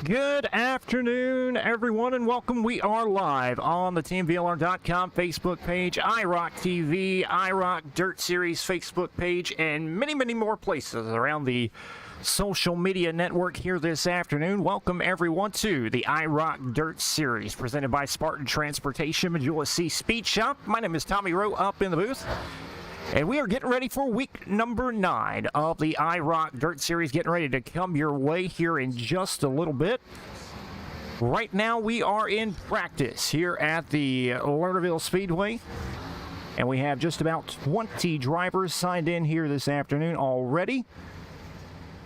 Good afternoon, everyone, and welcome. We are live on the TeamVLR.com Facebook page, IROC TV, IROC Dirt Series Facebook page, and many, many more places around the social media network here this afternoon. Welcome, everyone, to the IROC Dirt Series, presented by Spartan Transportation, Missoula C Speed Shop. My name is Tommy Rowe, up in the booth. And we are getting ready for week number 9 of the IROC Dirt Series, getting ready to come your way here in just a little bit. Right now, we are in practice here at the Lernerville Speedway. And we have just about 20 drivers signed in here this afternoon already.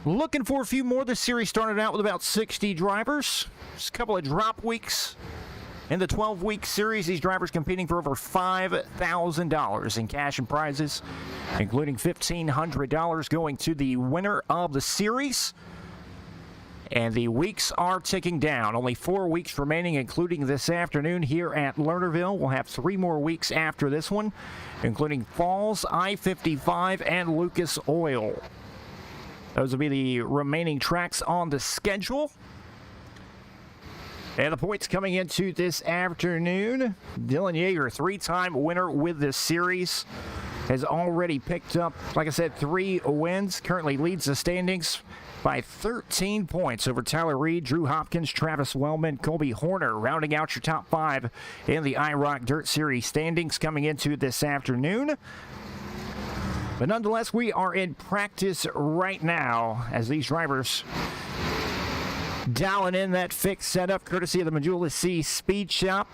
Looking for a few more. This series started out with about 60 drivers. Just a couple of drop weeks. In the 12-week series, these drivers competing for over $5,000 in cash and prizes, including $1,500 going to the winner of the series. And the weeks are ticking down. Only 4 weeks remaining, including this afternoon here at Lernerville. We'll have 3 more weeks after this one, including Falls, I-55, and Lucas Oil. Those will be the remaining tracks on the schedule. And the points coming into this afternoon, Dylan Yeager, 3-time winner with this series, has already picked up, like I said, 3 wins, currently leads the standings by 13 points over Tyler Reed, Drew Hopkins, Travis Wellman, Colby Horner, rounding out your top 5 in the IROC Dirt Series standings coming into this afternoon. But nonetheless, we are in practice right now as these drivers dialing in that fixed setup courtesy of the Missoula C Speed Shop.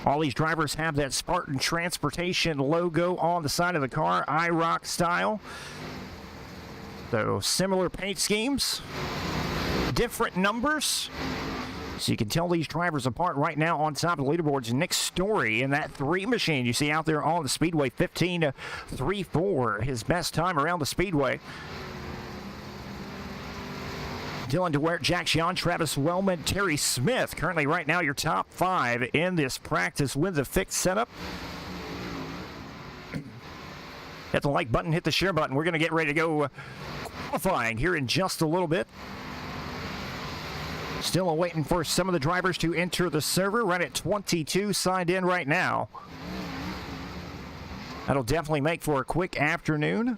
All these drivers have that Spartan Transportation logo on the side of the car, IROC style. So similar paint schemes, different numbers. So you can tell these drivers apart right now. On top of the leaderboards, Nick Story in that 3 machine you see out there on the Speedway, 15.34, his best time around the Speedway. Dylan DeWert, Jack Sean, Travis Wellman, Terry Smith. Currently right now your top 5 in this practice with the fixed setup. Hit the like button, hit the share button. We're going to get ready to go qualifying here in just a little bit. Still waiting for some of the drivers to enter the server. Right at 22 signed in right now. That'll definitely make for a quick afternoon.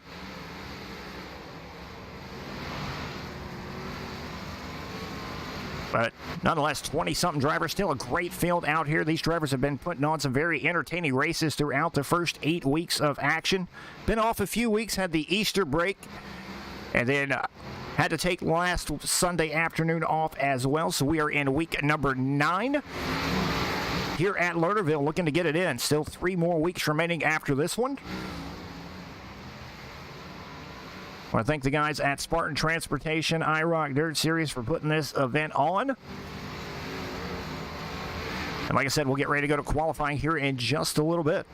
But nonetheless, 20-something drivers, still a great field out here. These drivers have been putting on some very entertaining races throughout the first 8 weeks of action. Been off a few weeks, had the Easter break, and then had to take last Sunday afternoon off as well. So we are in week number 9 here at Lernerville, looking to get it in. Still 3 more weeks remaining after this one. I want to thank the guys at Spartan Transportation, IROC Dirt Series, for putting this event on. And like I said, we'll get ready to go to qualifying here in just a little bit.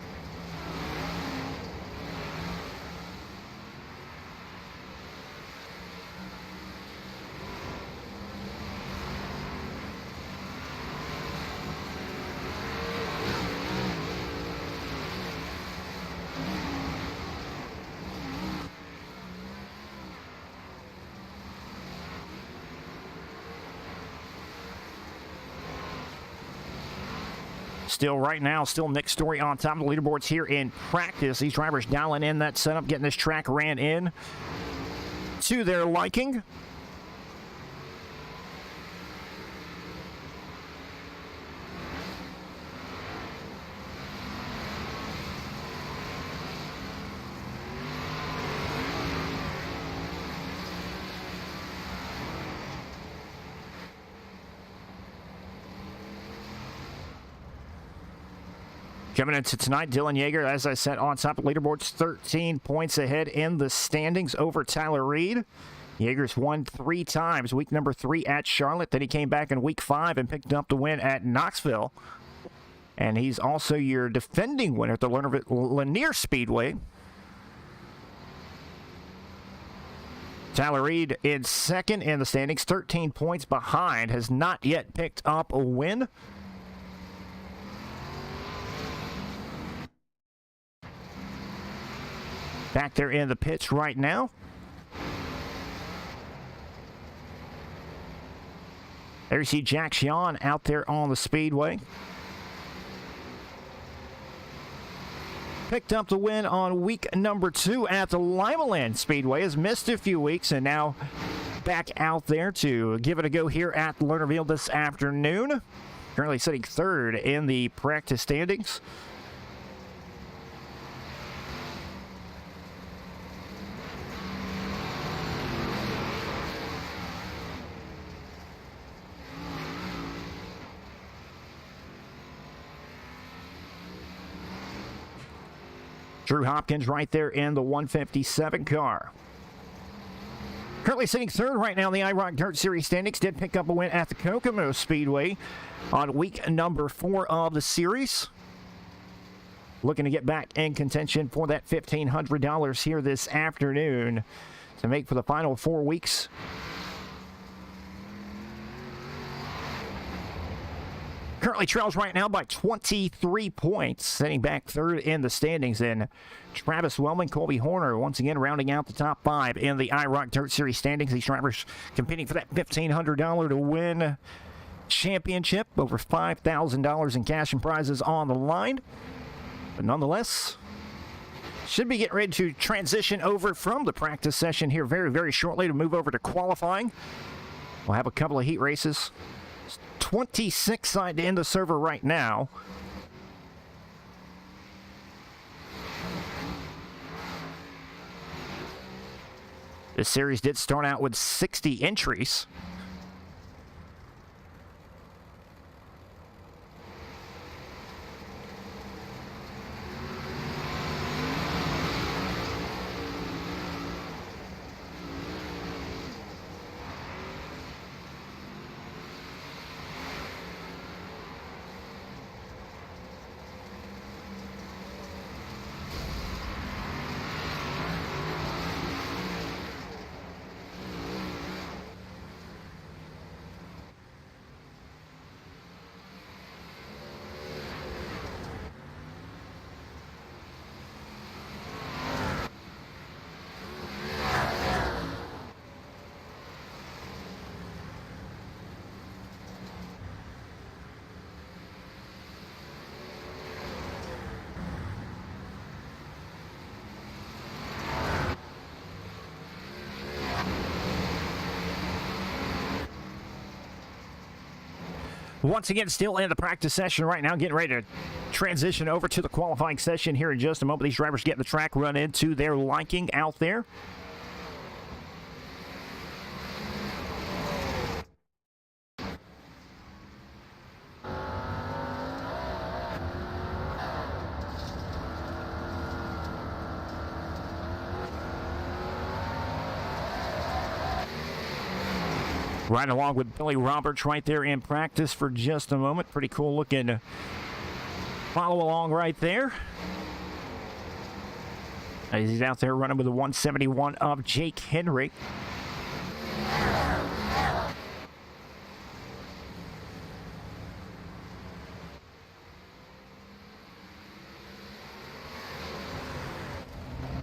Still right now, still Nick Story on top of the leaderboards here in practice. These drivers dialing in that setup, getting this track ran in to their liking. Coming into tonight, Dylan Yeager, as I said, on top of leaderboards, 13 points ahead in the standings over Tyler Reed. Yeager's won 3 times, week number 3 at Charlotte. Then he came back in week 5 and picked up the win at Knoxville. And he's also your defending winner at the Lanier Speedway. Tyler Reed in second in the standings, 13 points behind, has not yet picked up a win. Back there in the pits right now. There you see Jack Sean out there on the speedway. Picked up the win on week number 2 at the Limaland Speedway. Has missed a few weeks and now back out there to give it a go here at Lernerville this afternoon. Currently sitting 3rd in the practice standings. Drew Hopkins right there in the 157 car. Currently sitting 3rd right now in the IROC Dirt Series standings. Did pick up a win at the Kokomo Speedway on week number 4 of the series. Looking to get back in contention for that $1,500 here this afternoon to make for the final 4 weeks. Currently trails right now by 23 points, sitting back 3rd in the standings. And Travis Wellman, Colby Horner, once again rounding out the top 5 in the IROC Dirt Series standings. These drivers competing for that $1,500 to win championship. Over $5,000 in cash and prizes on the line. But nonetheless, should be getting ready to transition over from the practice session here very, very shortly to move over to qualifying. We'll have a couple of heat races. 26 side to end the server right now. This series did start out with 60 entries. Once again, still in the practice session right now, getting ready to transition over to the qualifying session here in just a moment. These drivers getting the track run into their liking out there. Right along with Billy Roberts right there in practice for just a moment. Pretty cool looking follow along right there. As he's out there running with the 171 of Jake Henry.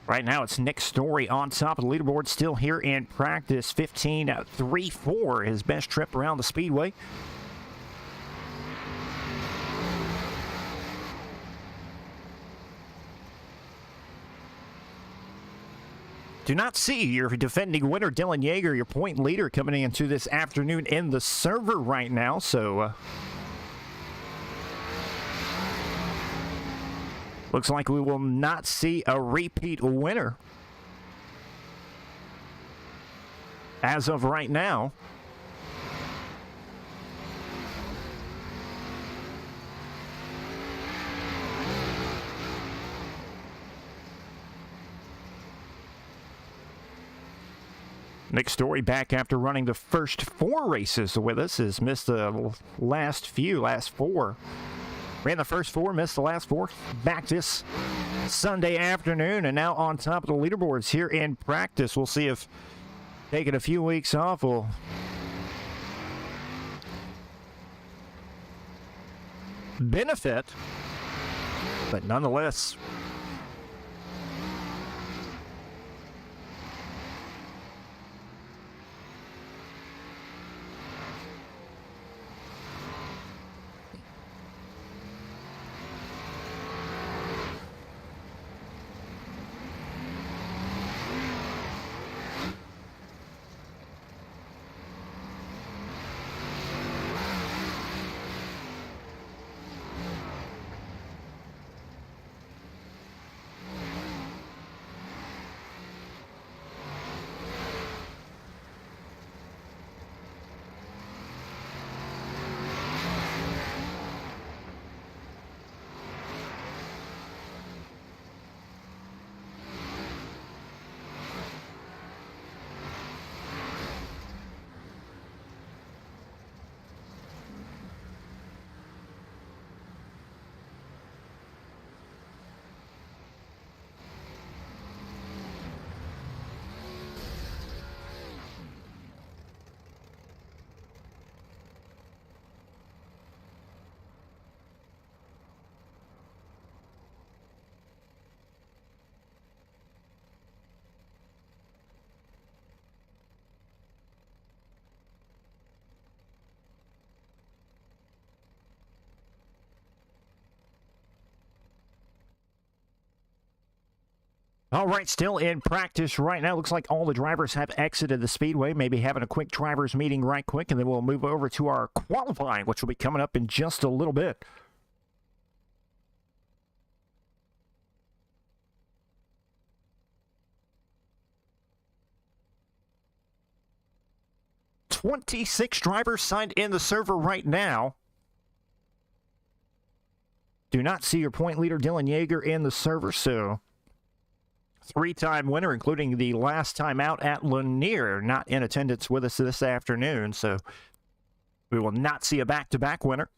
Right now, it's Nick Story on top of the leaderboard, still here in practice. 15.34, his best trip around the speedway. Do not see your defending winner, Dylan Yeager, your point leader, coming into this afternoon in the server right now. So, looks like we will not see a repeat winner as of right now. Nick Story back after running the first 4 races with us. Has missed the last 4. Ran the first 4, missed the last 4. Back this Sunday afternoon, and now on top of the leaderboards here in practice. We'll see if taking a few weeks off will benefit, but nonetheless, All right, still in practice right now. Looks like all the drivers have exited the speedway, maybe having a quick drivers meeting right quick, and then we'll move over to our qualifying, which will be coming up in just a little bit. "26 drivers signed in the server right now. Do not see your point leader, Dylan Yeager, in the server, so three-time winner, including the last time out at Lanier, not in attendance with us this afternoon, so we will not see a back-to-back winner.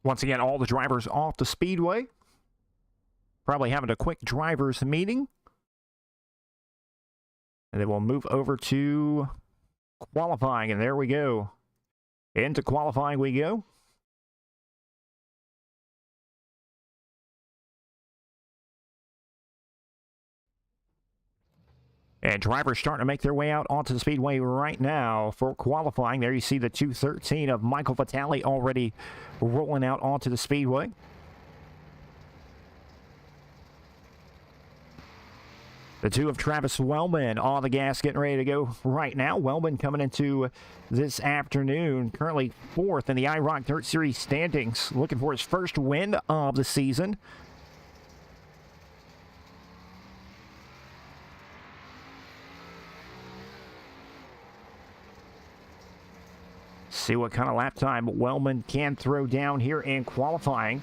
Once again, all the drivers off the speedway. Probably having a quick drivers meeting. And then we'll move over to qualifying, and there we go. Into qualifying we go. And drivers starting to make their way out onto the speedway right now for qualifying. There you see the 213 of Michael Vitale already rolling out onto the speedway. The 2 of Travis Wellman on the gas, getting ready to go right now. Wellman coming into this afternoon, currently 4th in the IROC Dirt Series standings, looking for his first win of the season. See what kind of lap time Wellman can throw down here in qualifying,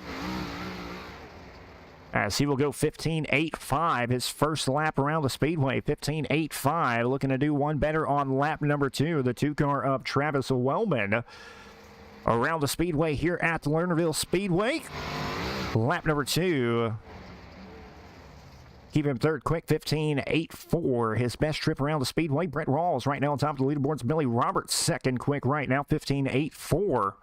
as he will go 15.85 his first lap around the speedway. 15.85, looking to do one better on lap number 2. The 2-car of Travis Wellman around the speedway here at the Lernerville Speedway. Lap number 2. Keep him third quick, 15.84. His best trip around the speedway. Brett Rawls right now on top of the leaderboards. Billy Roberts second quick right now, 15.84.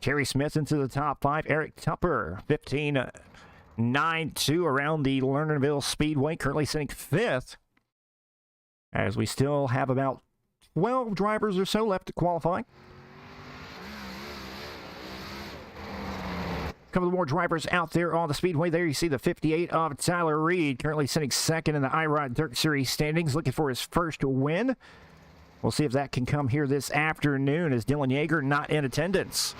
Terry Smith into the top 5. Eric Tupper, 15.92 around the Lernerville Speedway. Currently sitting 5th, as we still have about 12 drivers or so left to qualify. Couple more drivers out there on the speedway. There you see the 58 of Tyler Reed, currently sitting 2nd in the IROC Dirt Series standings, looking for his first win. We'll see if that can come here this afternoon, as Dylan Yeager not in attendance.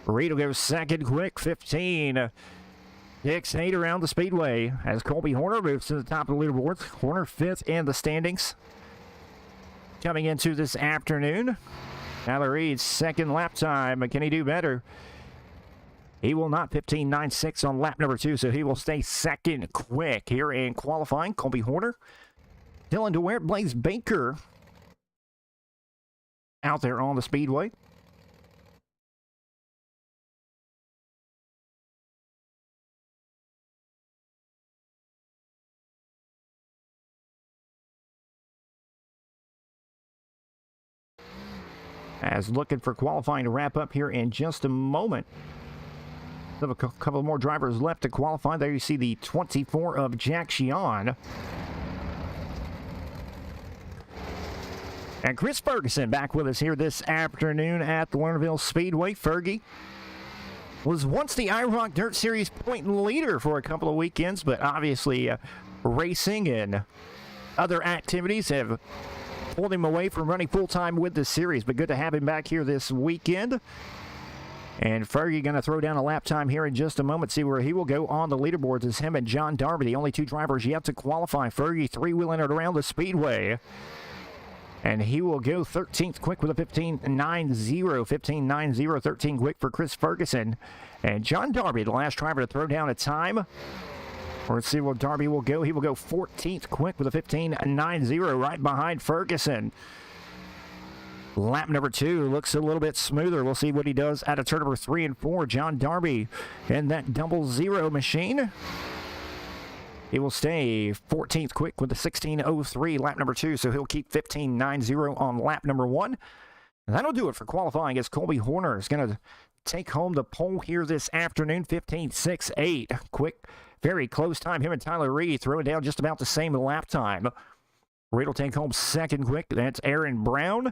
Reed will go 2nd quick, 15.68 around the speedway, as Colby Horner moves to the top of the leaderboards. Horner 5th in the standings coming into this afternoon. Tyler Reed's second lap time. Can he do better? He will not. 15.96 on lap number 2, so he will stay 2nd quick here in qualifying. Colby Horner, Dylan DeWare, Blaze Baker out there on the speedway. As looking for qualifying to wrap up here in just a moment. Have a couple more drivers left to qualify. There you see the 24 of Jack Sheehan. And Chris Ferguson back with us here this afternoon at the Lernerville Speedway. Fergie was once the IROC Dirt Series point leader for a couple of weekends, but obviously racing and other activities have pulled him away from running full-time with the series, but good to have him back here this weekend. And Fergie going to throw down a lap time here in just a moment, see where he will go on the leaderboards. Is him and John Darby, the only 2 drivers yet to qualify. Fergie 3-wheeling it around the speedway, and he will go 13th quick with a 15.90, 13 quick for Chris Ferguson. And John Darby, the last driver to throw down a time. Let's see where Darby will go. He will go 14th quick with a 15.90 right behind Ferguson. Lap number 2 looks a little bit smoother. We'll see what he does out of turn number 3 and 4. John Darby in that 00 machine. He will stay 14th quick with a 16.03 lap number 2, so he'll keep 15.90 on lap number 1. That'll do it for qualifying as Colby Horner is going to take home the pole here this afternoon, 15.68. Quick, very close time. Him and Tyler Reed throwing down just about the same lap time. Reed will take home second quick. That's Aaron Brown.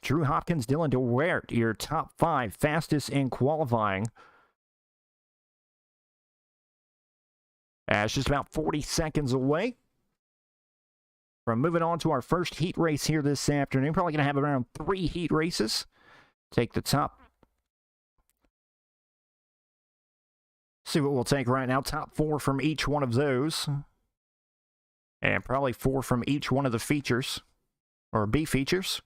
Drew Hopkins, Dylan DeWert, your top 5 fastest in qualifying. It's just about 40 seconds away from moving on to our first heat race here this afternoon. Probably going to have around 3 heat races. Take the top. See what we'll take right now. Top 4 from each one of those. And probably 4 from each one of the features. Or B features.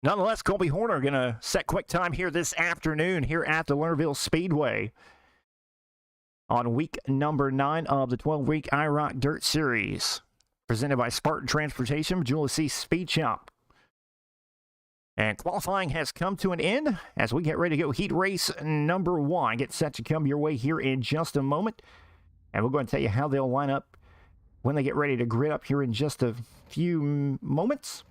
Nonetheless, Colby Horner going to set quick time here this afternoon here at the Lernerville Speedway on week number 9 of the 12-week IROC Dirt Series, presented by Spartan Transportation, Julius C. Speed Shop. And qualifying has come to an end as we get ready to go heat race number 1. Get set to come your way here in just a moment. And we're going to tell you how they'll line up when they get ready to grid up here in just a few moments.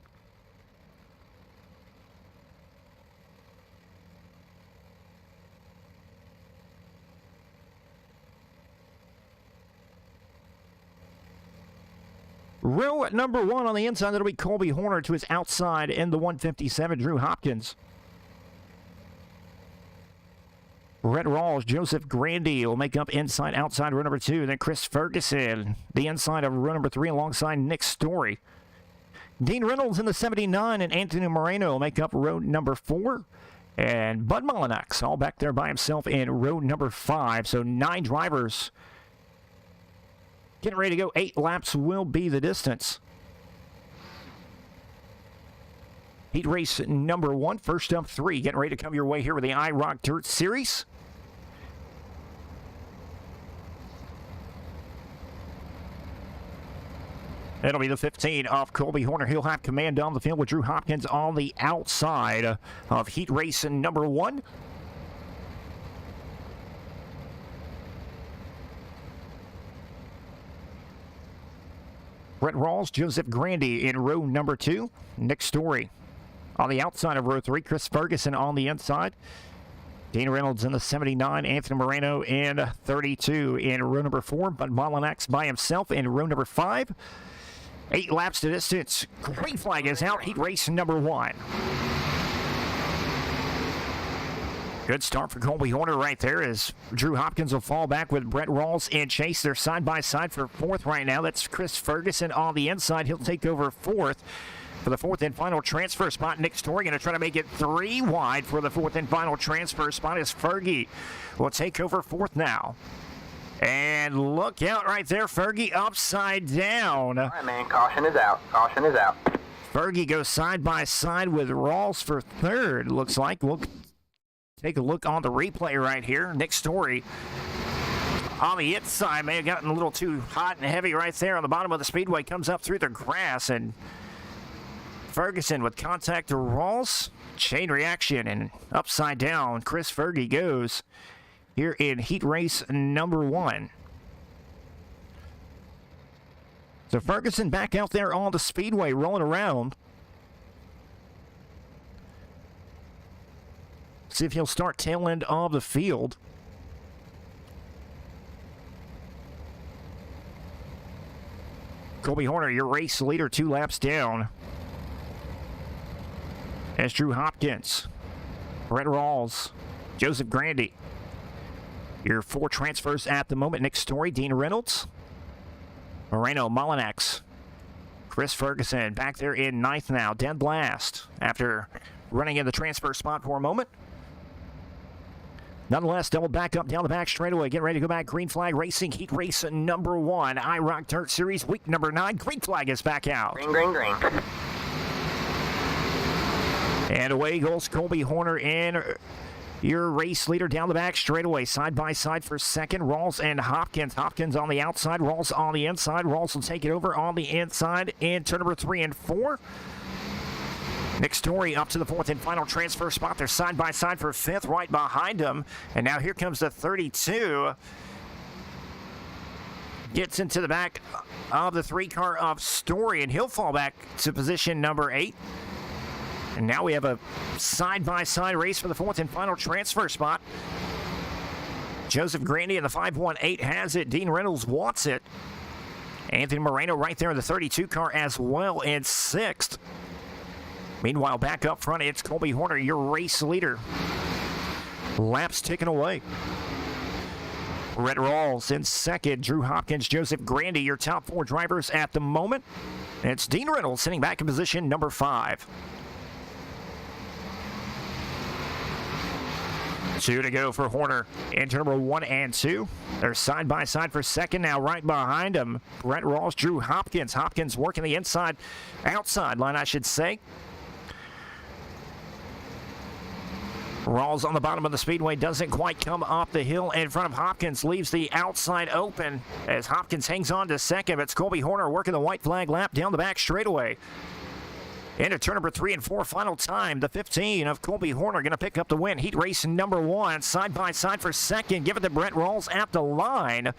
Row number 1 on the inside, that'll be Colby Horner. To his outside in the 157, Drew Hopkins. Brett Rawls, Joseph Grandy will make up inside, outside row number 2. Then Chris Ferguson, the inside of row number 3 alongside Nick Story. Dean Reynolds in the 79 and Anthony Moreno will make up row number 4. And Bud Molinax all back there by himself in row number 5. So 9 drivers getting ready to go. 8 laps will be the distance. Heat race number 1, first up 3. Getting ready to come your way here with the IROC Dirt Series. It'll be the 15 of Colby Horner. He'll have command on the field with Drew Hopkins on the outside of heat race number 1. Brett Rawls, Joseph Grandy in row number 2. Nick Story on the outside of row 3. Chris Ferguson on the inside. Dean Reynolds in the 79. Anthony Moreno in 32 in row number 4. But Molinax by himself in row number 5. 8 laps to distance. Green flag is out. Heat race number 1. Good start for Colby Horner right there as Drew Hopkins will fall back with Brett Rawls in chase. They're side by side for 4th right now. That's Chris Ferguson on the inside. He'll take over 4th for the 4th and final transfer spot. Nick Story going to try to make it 3 wide for the 4th and final transfer spot as Fergie will take over 4th now. And look out right there, Fergie upside down. All right, man, caution is out. Caution is out. Fergie goes side by side with Rawls for 3rd, looks like. We'll take a look on the replay right here. Nick Story on the inside may have gotten a little too hot and heavy right there on the bottom of the speedway. Comes up through the grass, and Ferguson with contact to Rawls. Chain reaction and upside down. Chris Fergie goes here in heat race number 1. So Ferguson back out there on the speedway rolling around. See if he'll start tail end of the field. Colby Horner, your race leader, 2 laps down. As Drew Hopkins, Brett Rawls, Joseph Grandy. Your 4 transfers at the moment. Nick Story, Dean Reynolds, Moreno, Molinax, Chris Ferguson back there in 9th now. Dead last after running in the transfer spot for a moment. Nonetheless, double back up down the back straightaway. Getting ready to go back. Green flag racing. Heat race number 1. IROC Dirt Series week number 9. Green flag is back out. Green, green, green. And away goes Colby Horner in your race leader down the back straightaway. Side by side for 2nd. Rawls and Hopkins. Hopkins on the outside. Rawls on the inside. Rawls will take it over on the inside in turn number 3 and 4. Nick Story up to the 4th and final transfer spot. They're side by side for 5th, right behind him. And now here comes the 32. Gets into the back of the 3 car of Story, and he'll fall back to position number 8. And now we have a side-by-side race for the 4th and final transfer spot. Joseph Grandy in the 518 has it. Dean Reynolds wants it. Anthony Moreno right there in the 32 car as well in 6th. Meanwhile, back up front, it's Colby Horner, your race leader. Laps ticking away. Brett Rawls in 2nd. Drew Hopkins, Joseph Grandy, your top 4 drivers at the moment. It's Dean Reynolds sitting back in position number 5. 2 to go for Horner in turn number 1 and 2. They're side by side for 2nd now, right behind them. Brett Rawls, Drew Hopkins. Hopkins working the outside line, I should say. Rawls on the bottom of the speedway doesn't quite come up the hill in front of Hopkins, leaves the outside open as Hopkins hangs on to 2nd. It's Colby Horner working the white flag lap down the back straightaway. Into turn number 3 and 4, final time. The 15 of Colby Horner going to pick up the win. Heat race number 1, side by side for 2nd. Give it to Brett Rawls at the line.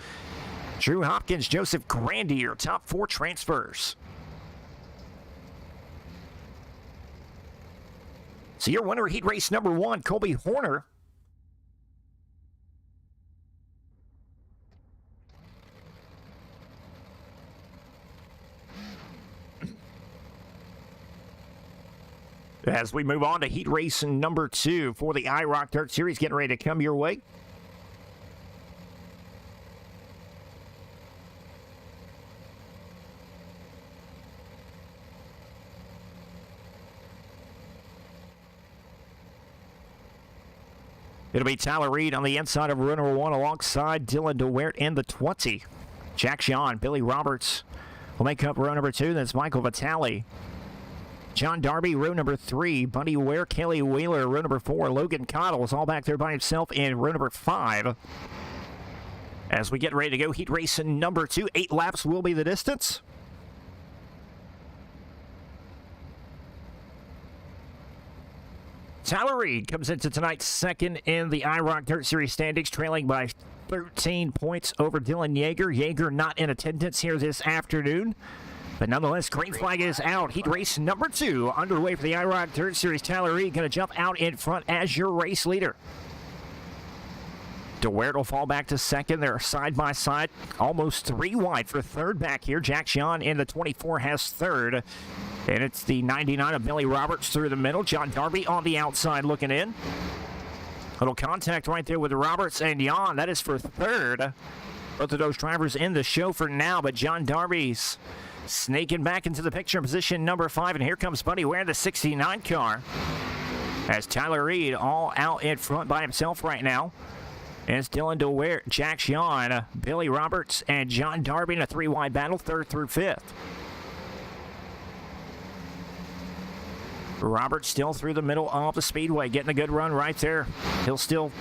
Drew Hopkins, Joseph Grandy, your top 4 transfers. So your winner, heat race number 1, Colby Horner. As we move on to heat race number 2 for the IROC Dirt Series, getting ready to come your way. It'll be Tyler Reed on the inside of row number 1 alongside Dylan DeWert in the 20. Jack Sean, Billy Roberts will make up row number 2. That's Michael Vitale. John Darby, row number 3. Buddy Ware, Kelly Wheeler, row number 4. Logan Cottle is all back there by himself in row number 5. As we get ready to go, heat race number 2. 8 laps will be the distance. Tyler Reed comes into tonight's 2nd in the IROC Dirt Series standings, trailing by 13 points over Dylan Yeager. Yeager not in attendance here this afternoon. But nonetheless, green flag is out. Heat race number 2 underway for the IROC Dirt Series. Tyler Reed going to jump out in front as your race leader. DeWert will fall back to 2nd. They're side by side, almost 3 wide for 3rd back here. Jack Sean in the 24 has 3rd. And it's the 99 of Billy Roberts through the middle. John Darby on the outside looking in. Little contact right there with Roberts and Jan. That is for 3rd. Both of those drivers in the show for now, but John Darby's snaking back into the picture in position number 5. And here comes Buddy Ware, the 69 car. As Tyler Reed all out in front by himself right now. And it's Dylan DeWert, Jack Sean, Billy Roberts, and John Darby in a 3-wide battle, 3rd through 5th. Roberts still through the middle of the speedway, getting a good run right there. He'll still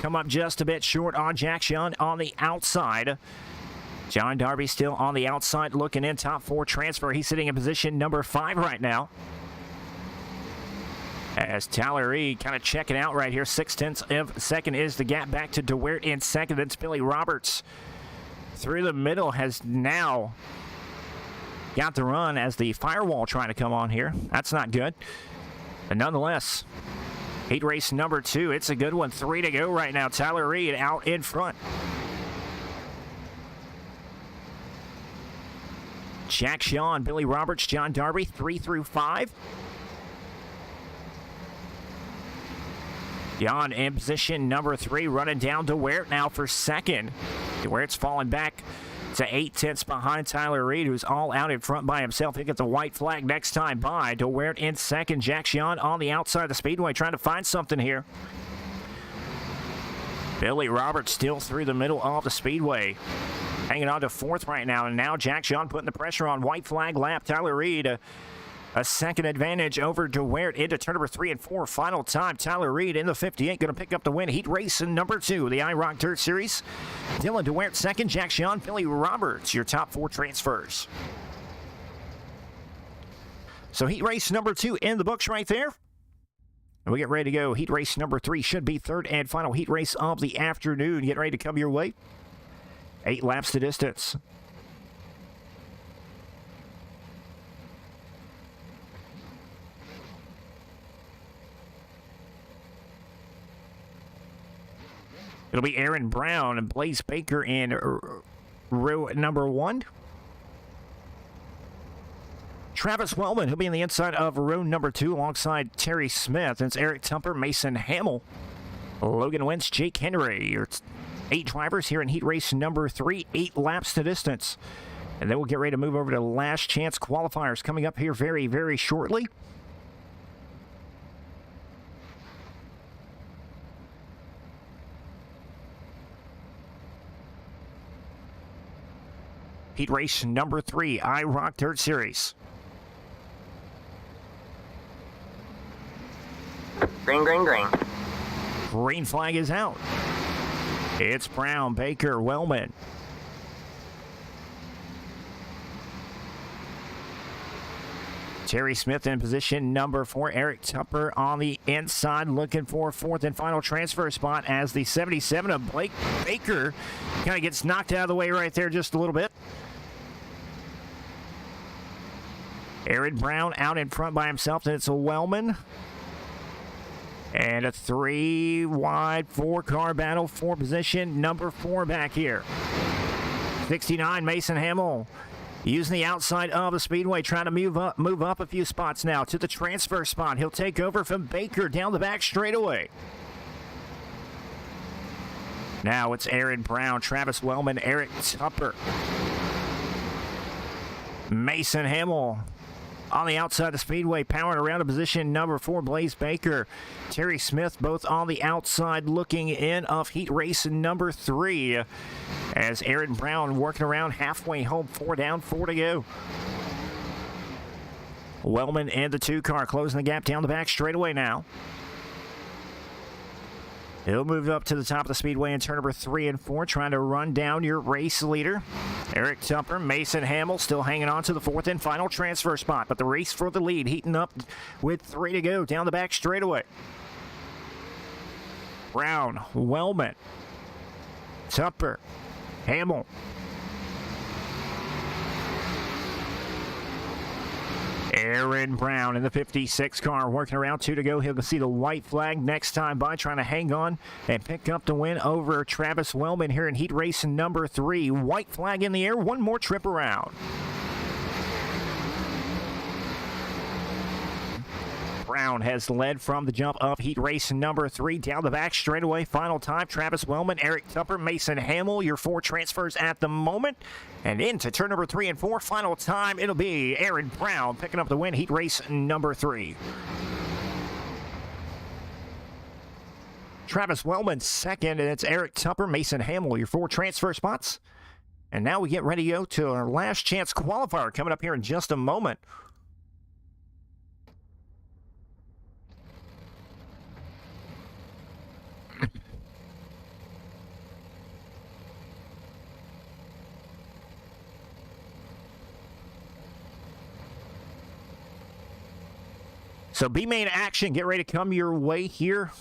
come up just a bit short on Jack Sean on the outside. John Darby still on the outside looking in, top 4 transfer. He's sitting in position number 5 right now. As Tyler Reed kind of checking out right here. 0.6 of a second is the gap back to DeWert in 2nd. That's Billy Roberts through the middle, has now got the run as the firewall trying to come on here. That's not good. But nonetheless, heat race number 2. It's a good one. 3 to go right now. Tyler Reed out in front. Jack Sean, Billy Roberts, John Darby, 3 through 5. Jan in position number 3, running down DeWert now for 2nd. DeWert's falling back to 0.8 behind Tyler Reed, who's all out in front by himself. He'll get the white flag next time by. DeWert in 2nd. Jack Sean on the outside of the speedway trying to find something here. Billy Roberts still through the middle of the speedway, hanging on to 4th right now. And now Jack Sean putting the pressure on. White flag lap. Tyler Reed a 2nd advantage over DeWert into turn number 3 and 4. Final time. Tyler Reed in the 58 going to pick up the win. Heat race number 2, the IROC Dirt Series. Dylan DeWert 2nd. Jack Sean, Billy Roberts, your top 4 transfers. So heat race number 2 in the books right there. And we get ready to go. Heat race number 3 should be third and final heat race of the afternoon. Get ready to come your way. 8 laps to distance. It'll be Aaron Brown and Blaze Baker in row number 1. Travis Wellman, he'll be on the inside of row number 2 alongside Terry Smith. It's Eric Tupper, Mason Hamill, Logan Wentz, Jake Henry. Your 8 drivers here in heat race number 3, 8 laps to distance. And then we'll get ready to move over to last chance qualifiers coming up here very, very shortly. Heat race number 3, IROC Dirt Series. Green, green, green. Green flag is out. It's Brown, Baker, Wellman. Terry Smith in position number 4. Eric Tupper on the inside looking for 4th and final transfer spot as the 77 of Blake Baker kind of gets knocked out of the way right there just a little bit. Aaron Brown out in front by himself, and it's a Wellman. And a 3-wide 4-car battle for position number 4 back here. 69, Mason Hamill using the outside of the speedway, trying to move up a few spots now to the transfer spot. He'll take over from Baker down the back straightaway. Now it's Aaron Brown, Travis Wellman, Eric Tupper, Mason Hamill on the outside of the speedway, powering around to position number 4, Blaze Baker. Terry Smith both on the outside looking in of heat race number 3 as Aaron Brown working around halfway home, 4 down, 4 to go. Wellman and the 2-car closing the gap down the back straightaway now. He'll move up to the top of the speedway in turn number 3 and 4, trying to run down your race leader. Eric Tupper, Mason Hamill still hanging on to the 4th and final transfer spot, but the race for the lead heating up with 3 to go down the back straightaway. Brown, Wellman, Tupper, Hamill. Aaron Brown in the 56 car working around, 2 to go. He'll see the white flag next time by, trying to hang on and pick up the win over Travis Wellman here in heat race number 3. White flag in the air, 1 more trip around. Brown has led from the jump of heat race number 3 down the back straightaway. Final time, Travis Wellman, Eric Tupper, Mason Hamill, your 4 transfers at the moment. And into turn number 3 and 4, final time, it'll be Aaron Brown picking up the win, heat race number 3. Travis Wellman second, and it's Eric Tupper, Mason Hamill, your 4 transfer spots. And now we get ready to go to our last chance qualifier coming up here in just a moment. So B-Main action, get ready to come your way here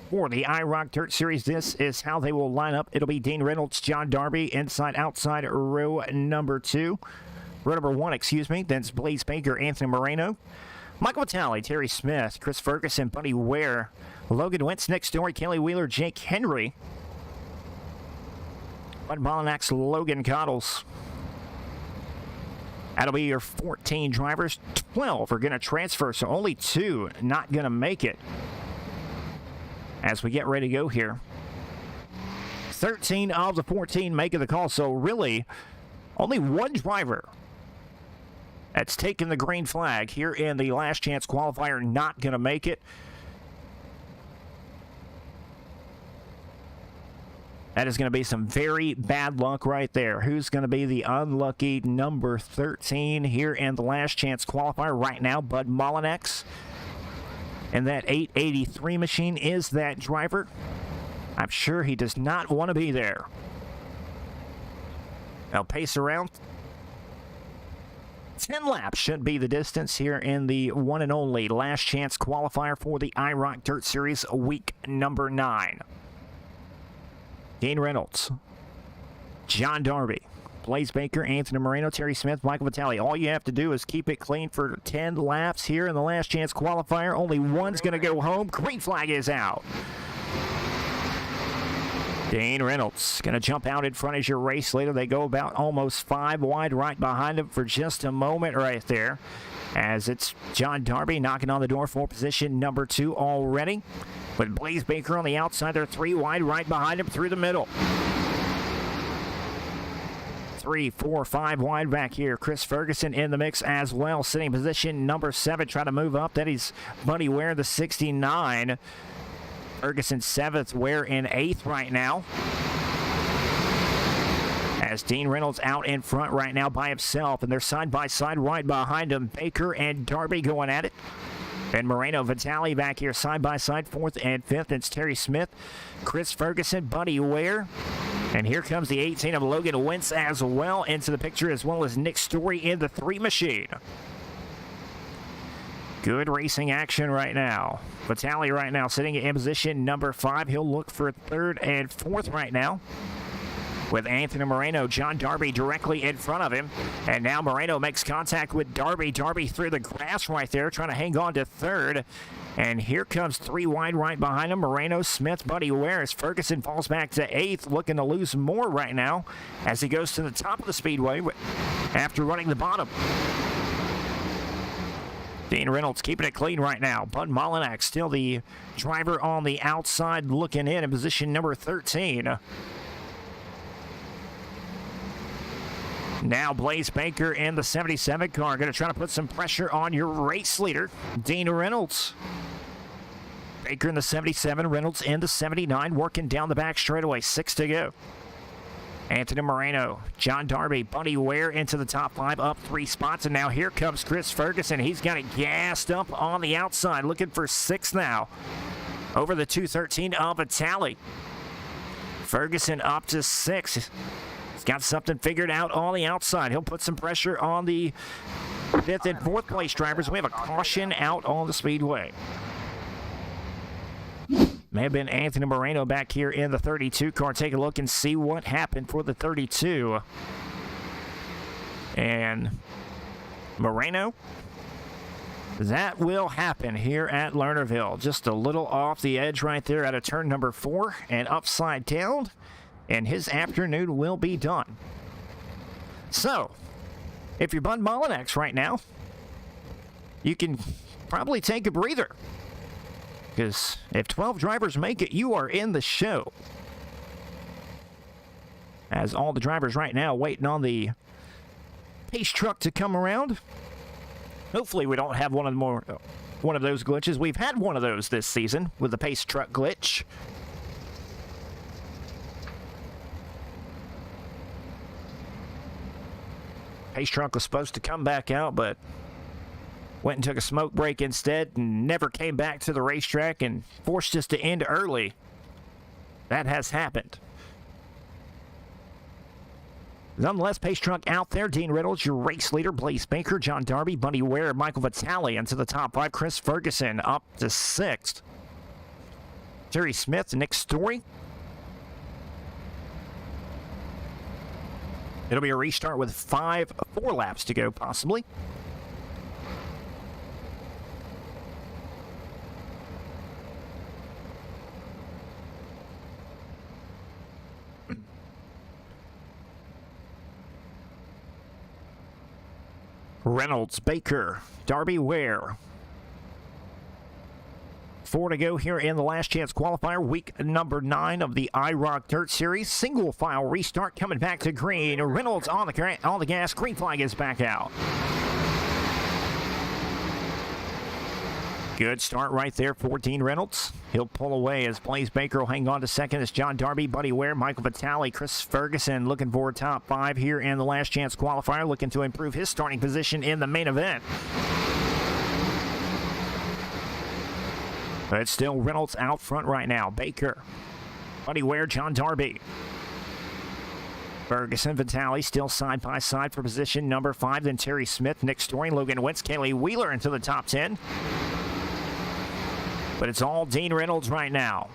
for the IROC Dirt Series. This is how they will line up. It'll be Dean Reynolds, John Darby, inside, outside, row number 2. Row number 1, excuse me. Then it's Blaze Baker, Anthony Moreno, Michael Vitale, Terry Smith, Chris Ferguson, Buddy Ware, Logan Wentz, Nick Story, Kelly Wheeler, Jake Henry, Bud Molinax, Logan Cottles. That'll be your 14 drivers. 12 are going to transfer, so only 2 not going to make it as we get ready to go here. 13 of the 14 making the call, so really only 1 driver that's taken the green flag here in the last chance qualifier not going to make it. That is going to be some very bad luck right there. Who's going to be the unlucky number 13 here in the last chance qualifier right now? Bud Molinax. And that 883 machine is that driver. I'm sure he does not want to be there. Now pace around. 10 laps should be the distance here in the one and only last chance qualifier for the IROC Dirt Series week number 9. Dean Reynolds, John Darby, Blaze Baker, Anthony Moreno, Terry Smith, Michael Vitale. All you have to do is keep it clean for 10 laps here in the last chance qualifier. Only one's going to go home. Green flag is out. Dean Reynolds going to jump out in front as your race leader. They go about almost 5 wide right behind him for just a moment right there, as it's John Darby knocking on the door for position number 2 already. With Blaze Baker on the outside, they're 3 wide right behind him through the middle. 3, 4, 5 wide back here. Chris Ferguson in the mix as well, sitting position number 7, trying to move up. That is Buddy Ware, the 69. Ferguson 7th, Ware in 8th right now. As Dean Reynolds out in front right now by himself, and they're side by side right behind him. Baker and Darby going at it. And Moreno, Vitale back here side by side, 4th and 5th. It's Terry Smith, Chris Ferguson, Buddy Ware. And here comes the 18 of Logan Wentz as well into the picture, as well as Nick Story in the 3 machine. Good racing action right now. Vitale right now sitting in position number 5. He'll look for 3rd and 4th right now, with Anthony Moreno, John Darby directly in front of him. And now Moreno makes contact with Darby. Darby through the grass right there, trying to hang on to 3rd. And here comes 3 wide right behind him. Moreno, Smith, Buddy Ware, as Ferguson falls back to 8th, looking to lose more right now as he goes to the top of the speedway after running the bottom. Dean Reynolds keeping it clean right now. Bud Molinak still the driver on the outside, looking in position number 13. Now Blaze Baker in the 77 car, going to try to put some pressure on your race leader, Dean Reynolds. Baker in the 77, Reynolds in the 79, working down the back straightaway, 6 to go. Anthony Moreno, John Darby, Buddy Ware into the top 5, up 3 spots, and now here comes Chris Ferguson. He's got it gassed up on the outside, looking for 6th now. Over the 213 of Vitale. Ferguson up to 6th. He's got something figured out on the outside. He'll put some pressure on the 5th and 4th place drivers. We have a caution out on the speedway. May have been Anthony Moreno back here in the 32 car. Take a look and see what happened for the 32. And Moreno, that will happen here at Lernerville. Just a little off the edge right there out of turn number 4 and upside down. And his afternoon will be done. So, if you're Bud Molinak right now, you can probably take a breather. Because if 12 drivers make it, you are in the show. As all the drivers right now waiting on the pace truck to come around. Hopefully we don't have one of those glitches. We've had one of those this season with the pace truck glitch. Pace truck was supposed to come back out, but went and took a smoke break instead and never came back to the racetrack and forced us to end early. That has happened. Nonetheless, pace truck out there. Dean Reynolds, your race leader. Blaze Baker, John Darby, Buddy Ware, Michael Vitale into the top 5. Chris Ferguson up to 6th. Terry Smith, Nick Story. It'll be a restart with 4 laps to go, possibly. Reynolds, Baker, Darby, Ware. 4 to go here in the last chance qualifier, week number 9 of the IROC Dirt Series. Single file restart coming back to green. Reynolds on the gas. Green flag is back out. Good start right there for Dean Reynolds. He'll pull away as Blaze Baker will hang on to 2nd as John Darby, Buddy Ware, Michael Vitale, Chris Ferguson looking for top 5 here in the last chance qualifier, looking to improve his starting position in the main event. But it's still Reynolds out front right now. Baker, Buddy Ware, John Darby. Ferguson, Vitale still side by side for position number 5. Then Terry Smith, Nick Story, Logan Wentz, Kaylee Wheeler into the top 10. But it's all Dean Reynolds right now.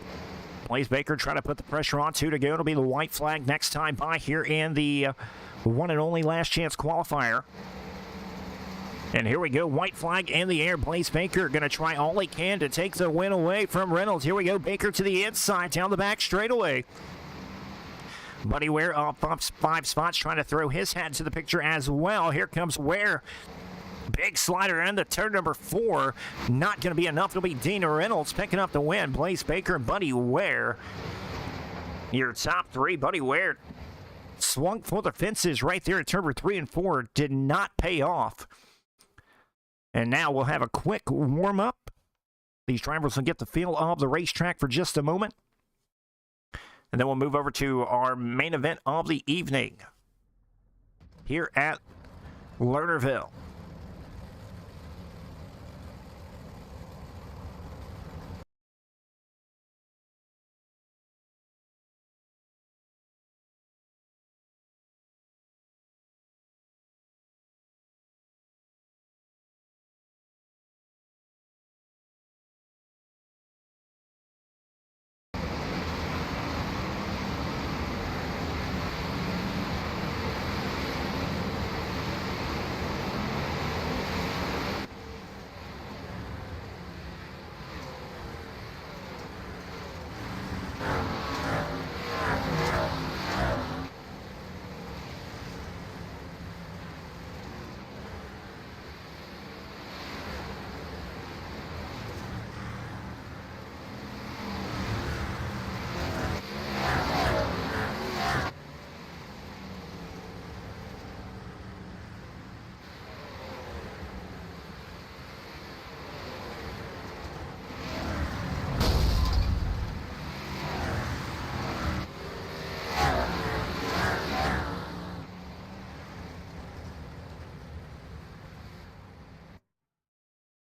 Blaze Baker trying to put the pressure on. 2 to go. It'll be the white flag next time by here in the one and only last chance qualifier. And here we go. White flag in the air. Blaze Baker going to try all he can to take the win away from Reynolds. Here we go. Baker to the inside, down the back straightaway. Buddy Ware up 5 spots, trying to throw his hat to the picture as well. Here comes Ware. Big slider into turn number 4. Not going to be enough. It'll be Dean Reynolds picking up the win. Blaze Baker and Buddy Ware. Your top 3. Buddy Ware swung for the fences right there at turn number 3 and 4. Did not pay off. And now we'll have a quick warm-up. These drivers will get the feel of the racetrack for just a moment. And then we'll move over to our main event of the evening here at Lernerville.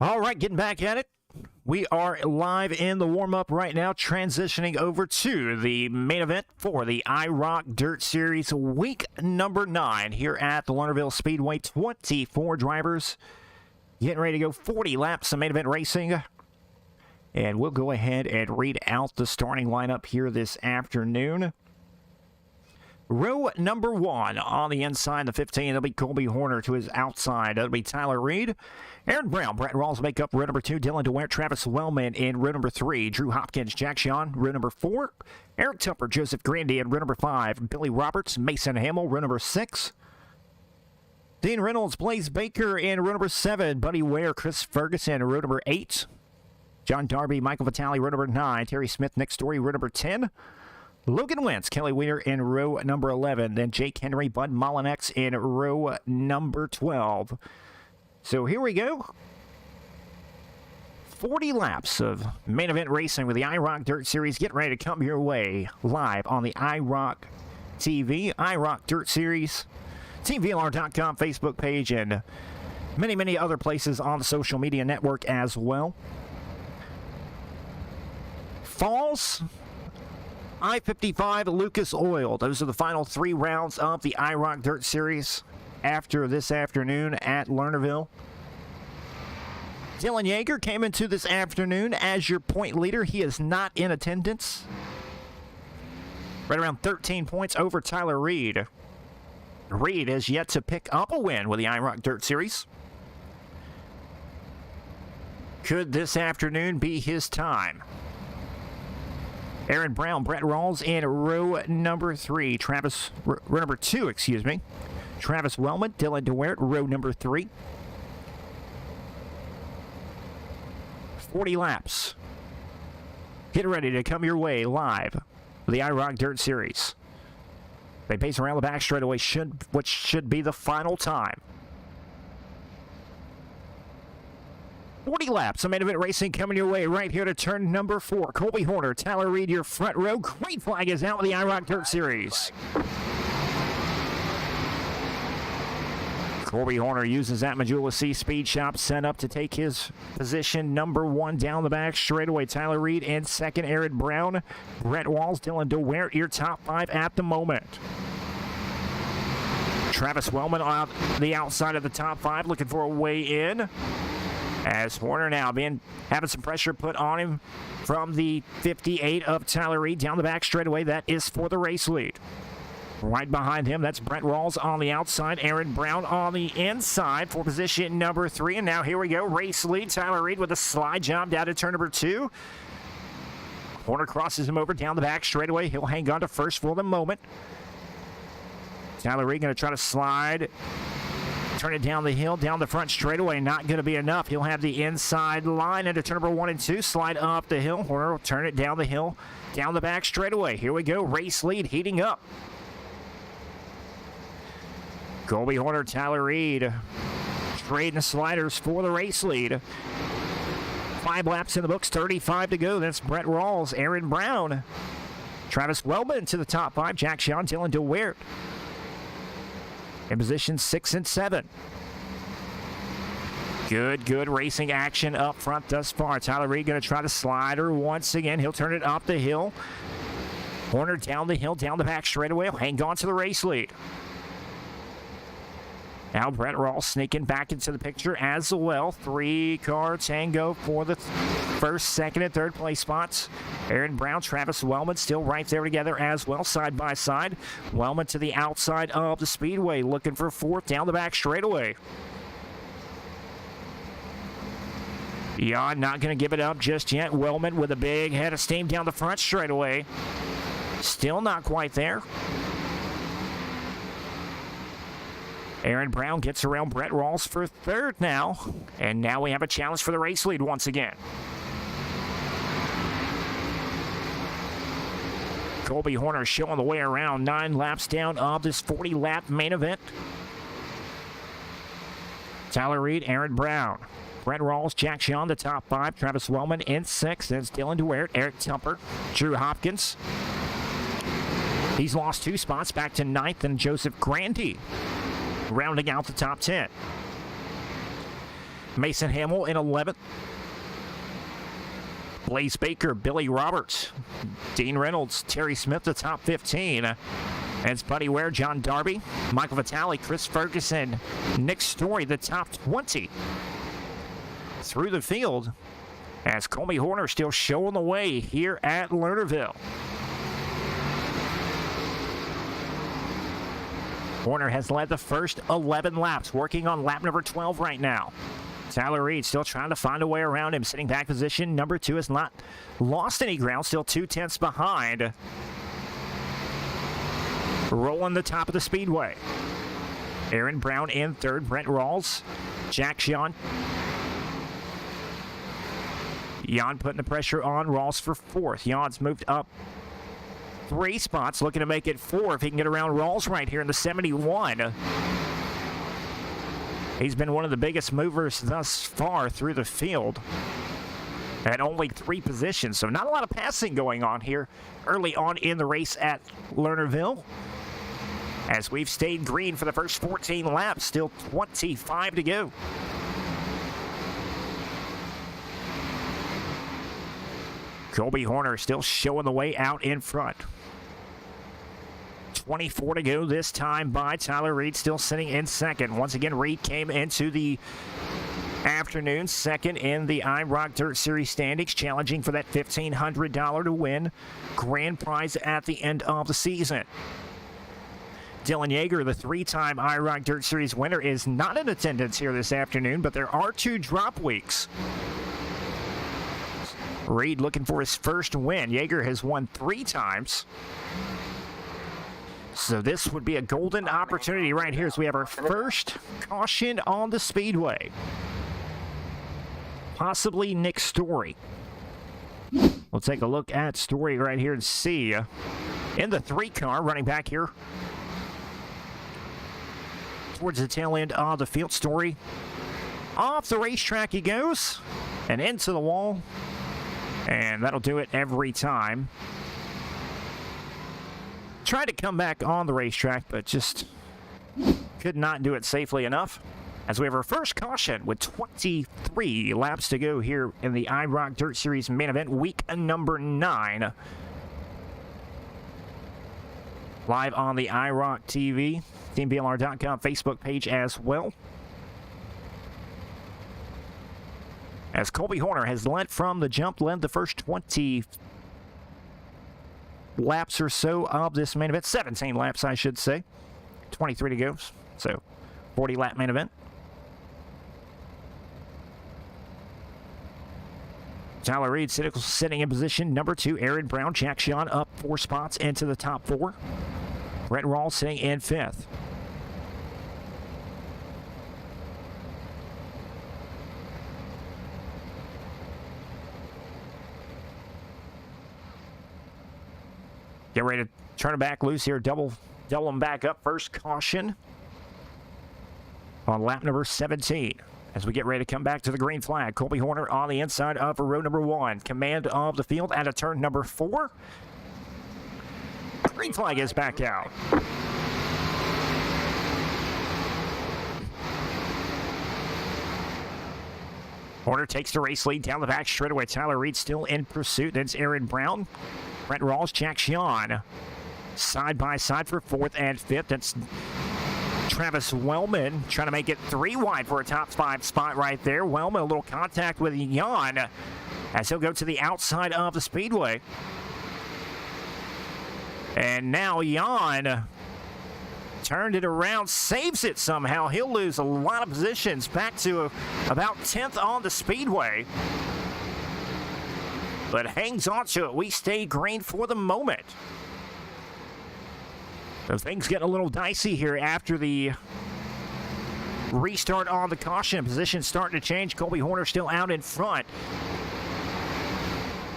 All right, getting back at it. We are live in the warm-up right now, transitioning over to the main event for the IROC Dirt Series week number 9 here at the Lernerville Speedway. 24 drivers getting ready to go 40 laps of main event racing. And we'll go ahead and read out the starting lineup here this afternoon. Row number 1 on the inside, the 15, that'll be Colby Horner. To his outside, that'll be Tyler Reed. Aaron Brown, Brett Rawls make up row number 2. Dylan DeWare, Travis Wellman in row number 3. Drew Hopkins, Jack Sean, row number 4. Eric Tupper, Joseph Grandy in row number 5. Billy Roberts, Mason Hamill, row number 6. Dean Reynolds, Blaze Baker in row number 7. Buddy Ware, Chris Ferguson, row number 8. John Darby, Michael Vitale, row number 9. Terry Smith, Nick Story, row number 10. Logan Wentz, Kelly Wheeler in row number 11. Then Jake Henry, Bud Mollinex in row number 12. So here we go. 40 laps of main event racing with the IROC Dirt Series. Get ready to come your way live on the IROC TV, IROC Dirt Series, TeamVLR.com Facebook page, and many, many other places on the social media network as well. Falls, I-55, Lucas Oil. Those are the final 3 rounds of the IROC Dirt Series after this afternoon at Lernerville. Dylan Yeager came into this afternoon as your point leader. He is not in attendance. Right around 13 points over Tyler Reed. Reed has yet to pick up a win with the IROC Dirt Series. Could this afternoon be his time? Aaron Brown, Brett Rawls in row number 3. Row number 2, excuse me. Travis Wellman, Dylan DeWare, row number 3. 40 laps. Get ready to come your way live for the IROC Dirt Series. They pace around the back straightaway, which should be the final time. 40 laps of main event racing coming your way right here to turn number 4. Colby Horner, Tyler Reed, your front row. Great flag is out with the IROC Dirt Series. Colby Horner uses that Majula C Speed Shop set up to take his position number 1 down the back straightaway. Tyler Reed in second. Aaron Brown, Brett Walls, Dylan DeWare, your top 5 at the moment. Travis Wellman on the outside of the top 5, looking for a way in. As Horner now having some pressure put on him from the 58 of Tyler Reed down the back straightaway. That is for the race lead. Right behind him, that's Brent Rawls on the outside. Aaron Brown on the inside for position number 3. And now here we go, race lead. Tyler Reed with a slide job down to turn number 2. Horner crosses him over down the back straightaway. He'll hang on to first for the moment. Tyler Reed going to try to slide. Turn it down the hill, down the front straightaway. Not going to be enough. He'll have the inside line into turn number 1 and 2. Slide up the hill. Horner will turn it down the hill, down the back straightaway. Here we go. Race lead heating up. Colby Horner, Tyler Reed trading sliders for the race lead. 5 laps in the books, 35 to go. That's Brent Rawls, Aaron Brown, Travis Wellman to the top 5. Jack Shaw, Dylan DeWeert in position 6 and 7. Good racing action up front thus far. Tyler Reed going to try to slide her once again. He'll turn it up the hill. Horner down the hill, down the back straightaway. He'll hang on to the race lead. Now Brent Rawls sneaking back into the picture as well. 3-car tango for the first, second, and third place spots. Aaron Brown, Travis Wellman still right there together as well, side by side. Wellman to the outside of the speedway, looking for 4th down the back straightaway. Jan not going to give it up just yet. Wellman with a big head of steam down the front straightaway. Still not quite there. Aaron Brown gets around Brent Rawls for 3rd now. And now we have a challenge for the race lead once again. Colby Horner showing the way around. 9 laps down of this 40-lap main event. Tyler Reed, Aaron Brown, Brent Rawls, Jack Shaw, the top 5. Travis Wellman in 6th. That's Dylan DeWeert, Eric Tumper, Drew Hopkins. He's lost 2 spots back to 9th, and Joseph Grandy rounding out the top 10. Mason Hamill in 11th. Blaze Baker, Billy Roberts, Dean Reynolds, Terry Smith, the top 15. And it's Buddy Ware, John Darby, Michael Vitale, Chris Ferguson, Nick Story, the top 20. Through the field as Colby Horner still showing the way here at Lernerville. Horner has led the first 11 laps, working on lap number 12 right now. Tyler Reed still trying to find a way around him. Sitting back position, number 2 has not lost any ground, still 2/10 behind. Rolling the top of the speedway. Aaron Brown in 3rd, Brent Rawls, Jack Shaw. Jan putting the pressure on Rawls for 4th. Jan's moved up 3 spots, looking to make it 4 if he can get around Rawls right here in the 71. He's been one of the biggest movers thus far through the field at only 3 positions, so not a lot of passing going on here early on in the race at Lernerville. As we've stayed green for the first 14 laps, still 25 to go. Colby Horner still showing the way out in front. 24 to go this time by Tyler Reed, still sitting in 2nd. Once again, Reed came into the afternoon 2nd in the IROC Dirt Series standings, challenging for that $1,500 to win grand prize at the end of the season. Dylan Yeager, the 3-time IROC Dirt Series winner, is not in attendance here this afternoon, but there are 2 drop weeks. Reed looking for his first win. Yeager has won 3 times. So this would be a golden opportunity right here as we have our first caution on the speedway. Possibly Nick Story. We'll take a look at Story right here and see. In the 3-car, running back here towards the tail end of the field. Story off the racetrack he goes and into the wall. And that'll do it every time. Tried to come back on the racetrack, but just could not do it safely enough. As we have our first caution with 23 laps to go here in the IROC Dirt Series main event, week number 9. live on the IROC TV, TeamVLR.com Facebook page as well. As Colby Horner has led from the jump, led the first 20 laps or so of this main event. 17 laps, I should say. 23 to go, so 40-lap main event. Tyler Reed sitting in position number 2. Aaron Brown, Jack Sean up 4 spots into the top 4. Brett Rawls sitting in 5th. Get ready to turn it back loose here. Double them back up. First caution on lap number 17. As we get ready to come back to the green flag. Colby Horner on the inside of row number 1. Command of the field at a turn number 4. Green flag is back out. Horner takes the race lead down the back straightaway. Tyler Reed still in pursuit. Then it's Aaron Brown. Brett Rawls, Jack Sean. Side by side for 4th and 5th. That's Travis Wellman trying to make it 3 wide for a top 5 spot right there. Wellman a little contact with Jan as he'll go to the outside of the speedway. And now Jan turned it around, saves it somehow. He'll lose a lot of positions back to about 10th on the speedway. But hangs on to it. We stay green for the moment. So things getting a little dicey here after the restart on the caution. Position starting to change. Colby Horner still out in front.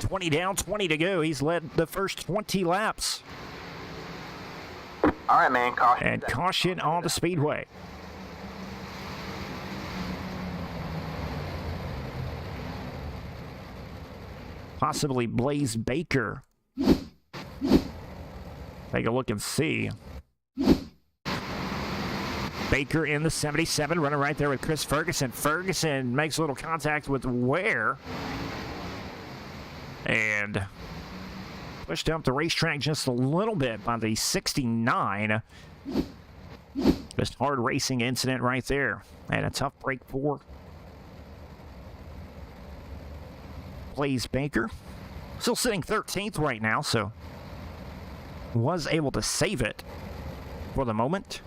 20 down, 20 to go. He's led the first 20 laps. All right, man. Caution. And caution on the speedway. Possibly Blaze Baker. Take a look and see. Baker in the 77, running right there with Chris Ferguson. Ferguson makes a little contact with Ware. And pushed up the racetrack just a little bit by the 69. Just hard racing incident right there. And a tough break for Blaze Baker. Still sitting 13th right now, so was able to save it for the moment.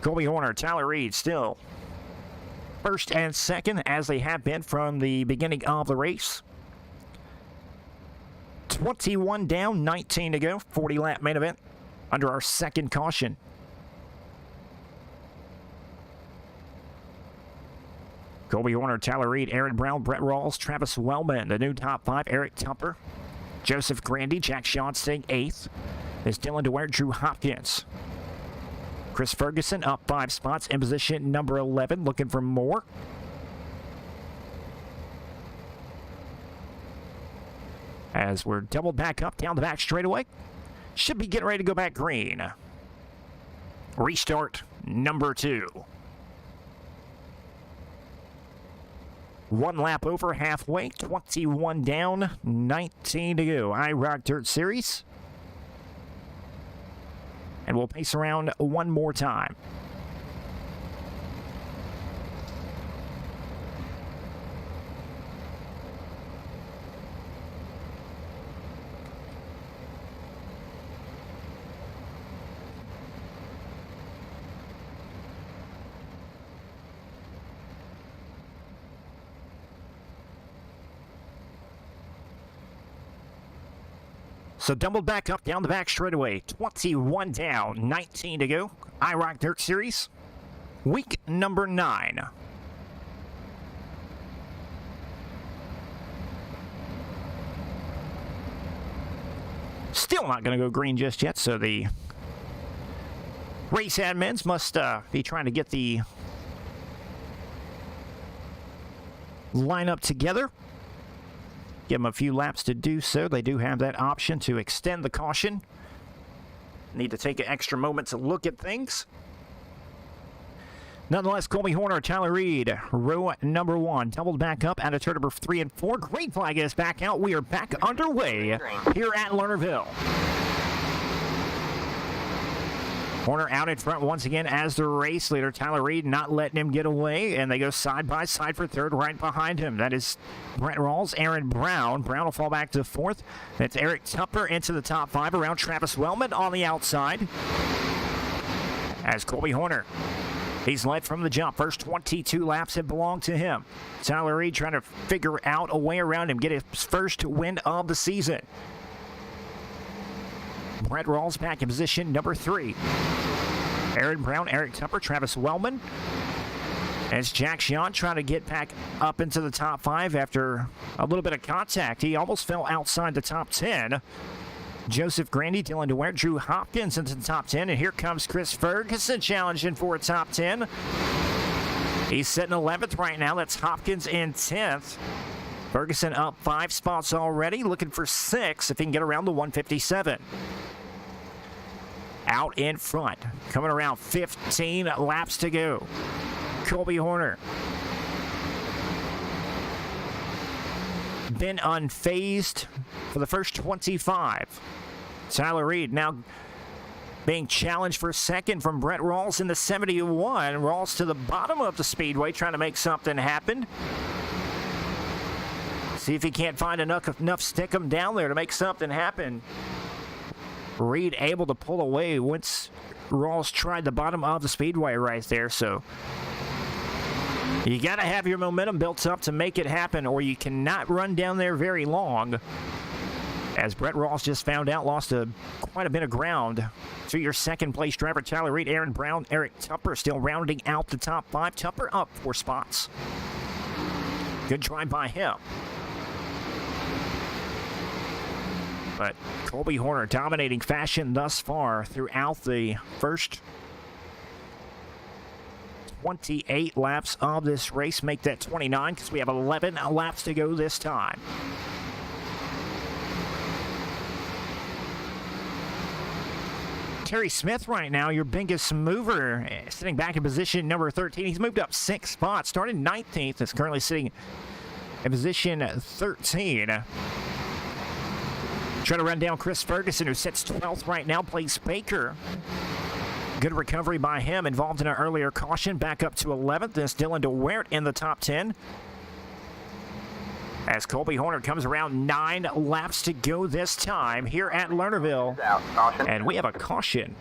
Colby Horner, Tyler Reed still first and second as they have been from the beginning of the race. 21 down, 19 to go, 40-lap main event under our second caution. Colby Horner, Tyler Reed, Aaron Brown, Brett Rawls, Travis Wellman, the new top 5, Eric Tupper, Joseph Grandy, Jack Sean staying 8th. There's Dylan DeWare, Drew Hopkins. Chris Ferguson up 5 spots in position number 11, looking for more. As we're doubled back up down the back straightaway. Should be getting ready to go back green. Restart number 2. 1 lap over halfway, 21 down, 19 to go. IROC Dirt Series. And we'll pace around one more time. So doubled back up down the back straightaway. 21 down, 19 to go. IROC Dirt Series, week number 9. Still not going to go green just yet, so the race admins must be trying to get the lineup together. Give them a few laps to do so. They do have that option to extend the caution. Need to take an extra moment to look at things. Nonetheless, Colby Horner, Tyler Reed, row number 1, doubled back up out of turn number 3 and 4. Green flag is back out. We are back underway here at Lernerville. Horner out in front once again as the race leader. Tyler Reed not letting him get away, and they go side by side for third right behind him. That is Brett Rawls, Aaron Brown. Brown will fall back to fourth. That's Eric Tupper into the top 5 around Travis Wellman on the outside. As Colby Horner, he's led from the jump. First 22 laps have belonged to him. Tyler Reed trying to figure out a way around him, get his first win of the season. Brett Rawls back in position number 3. Aaron Brown, Eric Tupper, Travis Wellman. As Jack Jean trying to get back up into the top 5 after a little bit of contact. He almost fell outside the top 10. Joseph Grandy, Dylan DeWare, Drew Hopkins into the top 10. And here comes Chris Ferguson challenging for a top 10. He's sitting 11th right now. That's Hopkins in 10th. Ferguson up 5 spots already, looking for 6 if he can get around the 157. Out in front, coming around 15 laps to go. Colby Horner. Been unfazed for the first 25. Tyler Reed now being challenged for second from Brett Rawls in the 71. Rawls to the bottom of the speedway trying to make something happen. See if he can't find enough stickum down there to make something happen. Reed able to pull away once Rawls tried the bottom of the speedway right there. So you got to have your momentum built up to make it happen, or you cannot run down there very long. As Brett Rawls just found out, lost quite a bit of ground to your second place driver, Tyler Reed. Aaron Brown, Eric Tupper still rounding out the top 5. Tupper up 4 spots. Good drive by him. But Colby Horner dominating fashion thus far throughout the first 28 laps of this race. Make that 29 because we have 11 laps to go this time. Terry Smith right now, your biggest mover, sitting back in position number 13. He's moved up 6 spots, started 19th. Is currently sitting in position 13. Trying to run down Chris Ferguson, who sits 12th right now, plays Baker. Good recovery by him, involved in an earlier caution. Back up to 11th. This Dylan DeWert in the top 10. As Colby Horner comes around 9 laps to go this time here at Lernerville. And we have a caution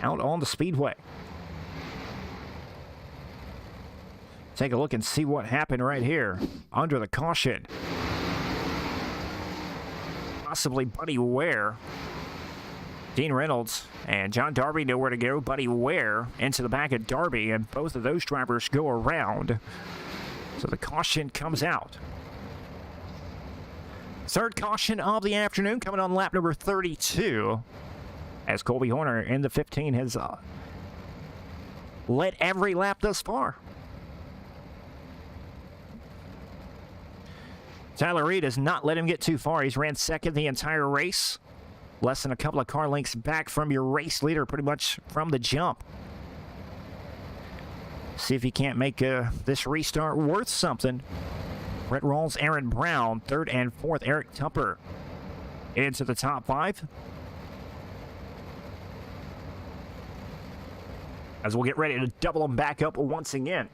out on the speedway. Take a look and see what happened right here under the caution. Possibly Buddy Ware. Dean Reynolds and John Darby know where to go. Buddy Ware into the back of Darby, and both of those drivers go around. So the caution comes out. Third caution of the afternoon coming on lap number 32. As Colby Horner in the 15 has led every lap thus far. Tyler Reed has not let him get too far. He's ran second the entire race. Less than a couple of car lengths back from your race leader pretty much from the jump. See if he can't make this restart worth something. Brett Rawls, Aaron Brown, 3rd and 4th. Eric Tupper into the top 5. As we'll get ready to double them back up once again.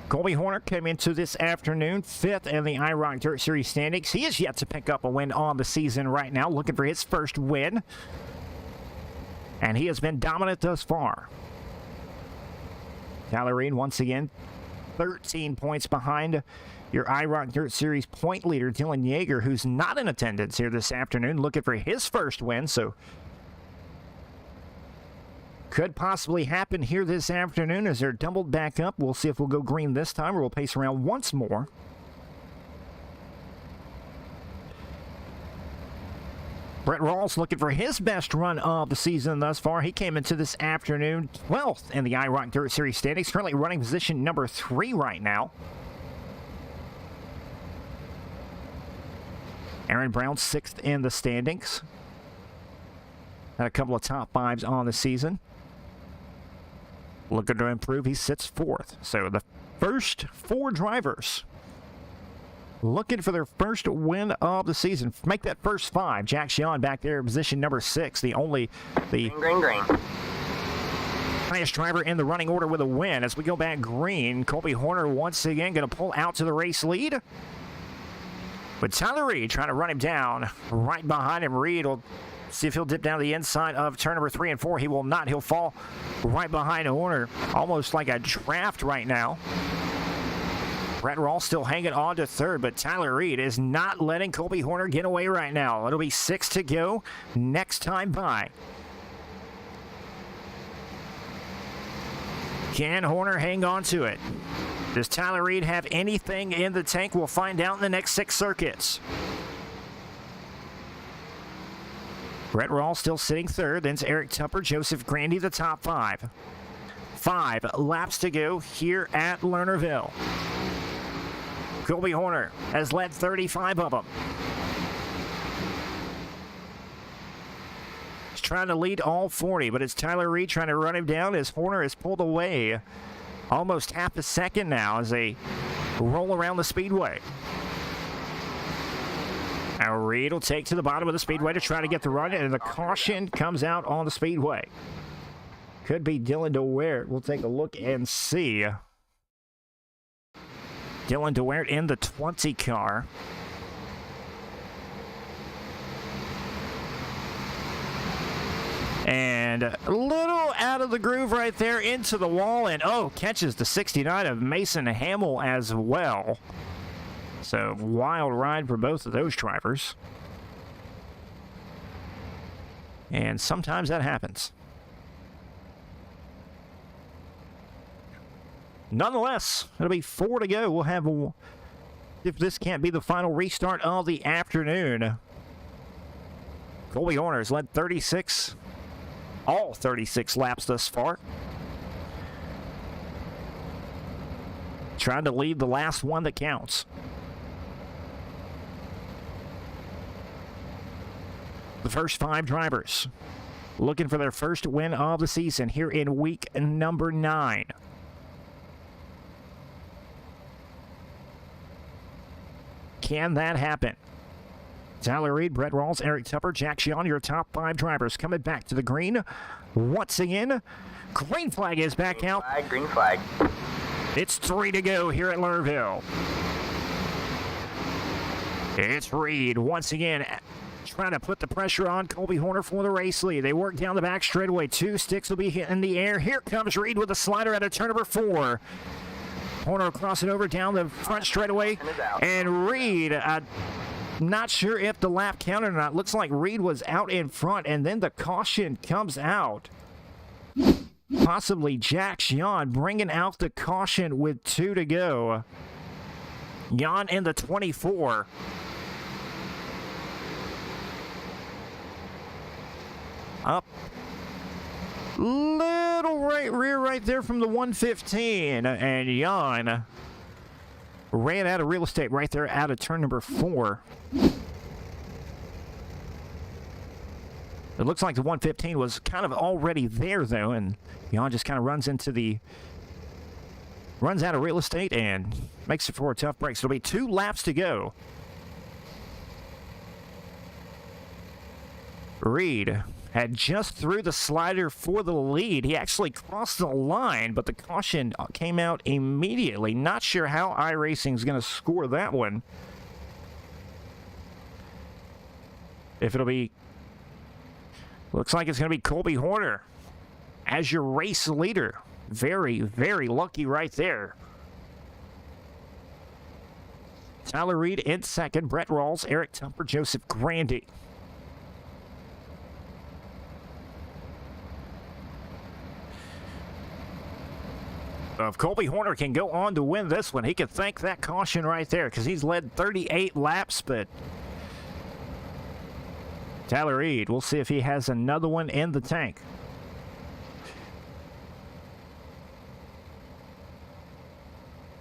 Colby Horner came into this afternoon 5th in the IROC Dirt Series standings. He is yet to pick up a win on the season right now, looking for his first win. And he has been dominant thus far. Tyler Reed, once again, 13 points behind your IROC Dirt Series point leader, Dylan Yeager, who's not in attendance here this afternoon, looking for his first win. So could possibly happen here this afternoon as they're doubled back up. We'll see if we'll go green this time or we'll pace around once more. Brett Rawls looking for his best run of the season thus far. He came into this afternoon 12th in the IROC Dirt Series standings, currently running position number 3 right now. Aaron Brown 6th in the standings. Had a couple of top 5s on the season. Looking to improve, he sits 4th. So the first 4 drivers looking for their first win of the season. Make that first 5. Jack Xian back there in position number 6. The Green. highest driver in the running order with a win. As we go back green, Colby Horner once again going to pull out to the race lead. But Tyler Reed trying to run him down right behind him. Reed will see if he'll dip down to the inside of turn number 3 and 4. He will not. He'll fall right behind Horner, almost like a draft right now. Brett Rawls still hanging on to 3rd, but Tyler Reed is not letting Colby Horner get away right now. It'll be 6 to go next time by. Can Horner hang on to it? Does Tyler Reed have anything in the tank? We'll find out in the next 6 circuits. Brett Rawls still sitting 3rd. Then it's Eric Tupper, Joseph Grandy, the top 5. 5 laps to go here at Lernerville. Colby Horner has led 35 of them. He's trying to lead all 40, but it's Tyler Reed trying to run him down as Horner is pulled away almost half a second now as they roll around the speedway. Now Reed will take to the bottom of the speedway to try to get the run, and the caution comes out on the speedway. Could be Dylan DeWert. We'll take a look and see. Dylan DeWert in the 20 car. And a little out of the groove right there into the wall, and catches the 69 of Mason Hamill as well. So wild ride for both of those drivers. And sometimes that happens. Nonetheless, it'll be 4 to go. We'll have if this can't be the final restart of the afternoon. Colby Horner has led 36, all 36 laps thus far. Trying to lead the last one that counts. The first 5 drivers looking for their first win of the season here in week number 9. Can that happen? Tyler Reed, Brett Rawls, Eric Tupper, Jack Xian, your top 5 drivers coming back to the green. Once again, green flag is back out. Green flag. It's 3 to go here at Lernerville. It's Reed once again trying to put the pressure on Colby Horner for the race lead. They work down the back straightaway. 2 sticks will be hit in the air. Here comes Reed with a slider out of turn number 4. Horner crossing over down the front straightaway, and Reed, not sure if the lap counted or not. Looks like Reed was out in front, and then the caution comes out. Possibly Jack Xian bringing out the caution with 2 to go. Jan in the 24. Up. Little rear right there from the 115, and Jan ran out of real estate right there out of turn number 4. It looks like the 115 was kind of already there though, and Jan just kind of runs out of real estate and makes it for a tough break. So it'll be 2 laps to go. Reed had just threw the slider for the lead. He actually crossed the line, but the caution came out immediately. Not sure how iRacing is going to score that one. If it'll be... Looks like it's going to be Colby Horner as your race leader. Very, very lucky right there. Tyler Reed in 2nd. Brett Rawls, Eric Tupper, Joseph Grandy. If Colby Horner can go on to win this one, he can thank that caution right there because he's led 38 laps, but Tyler Reed, we'll see if he has another one in the tank.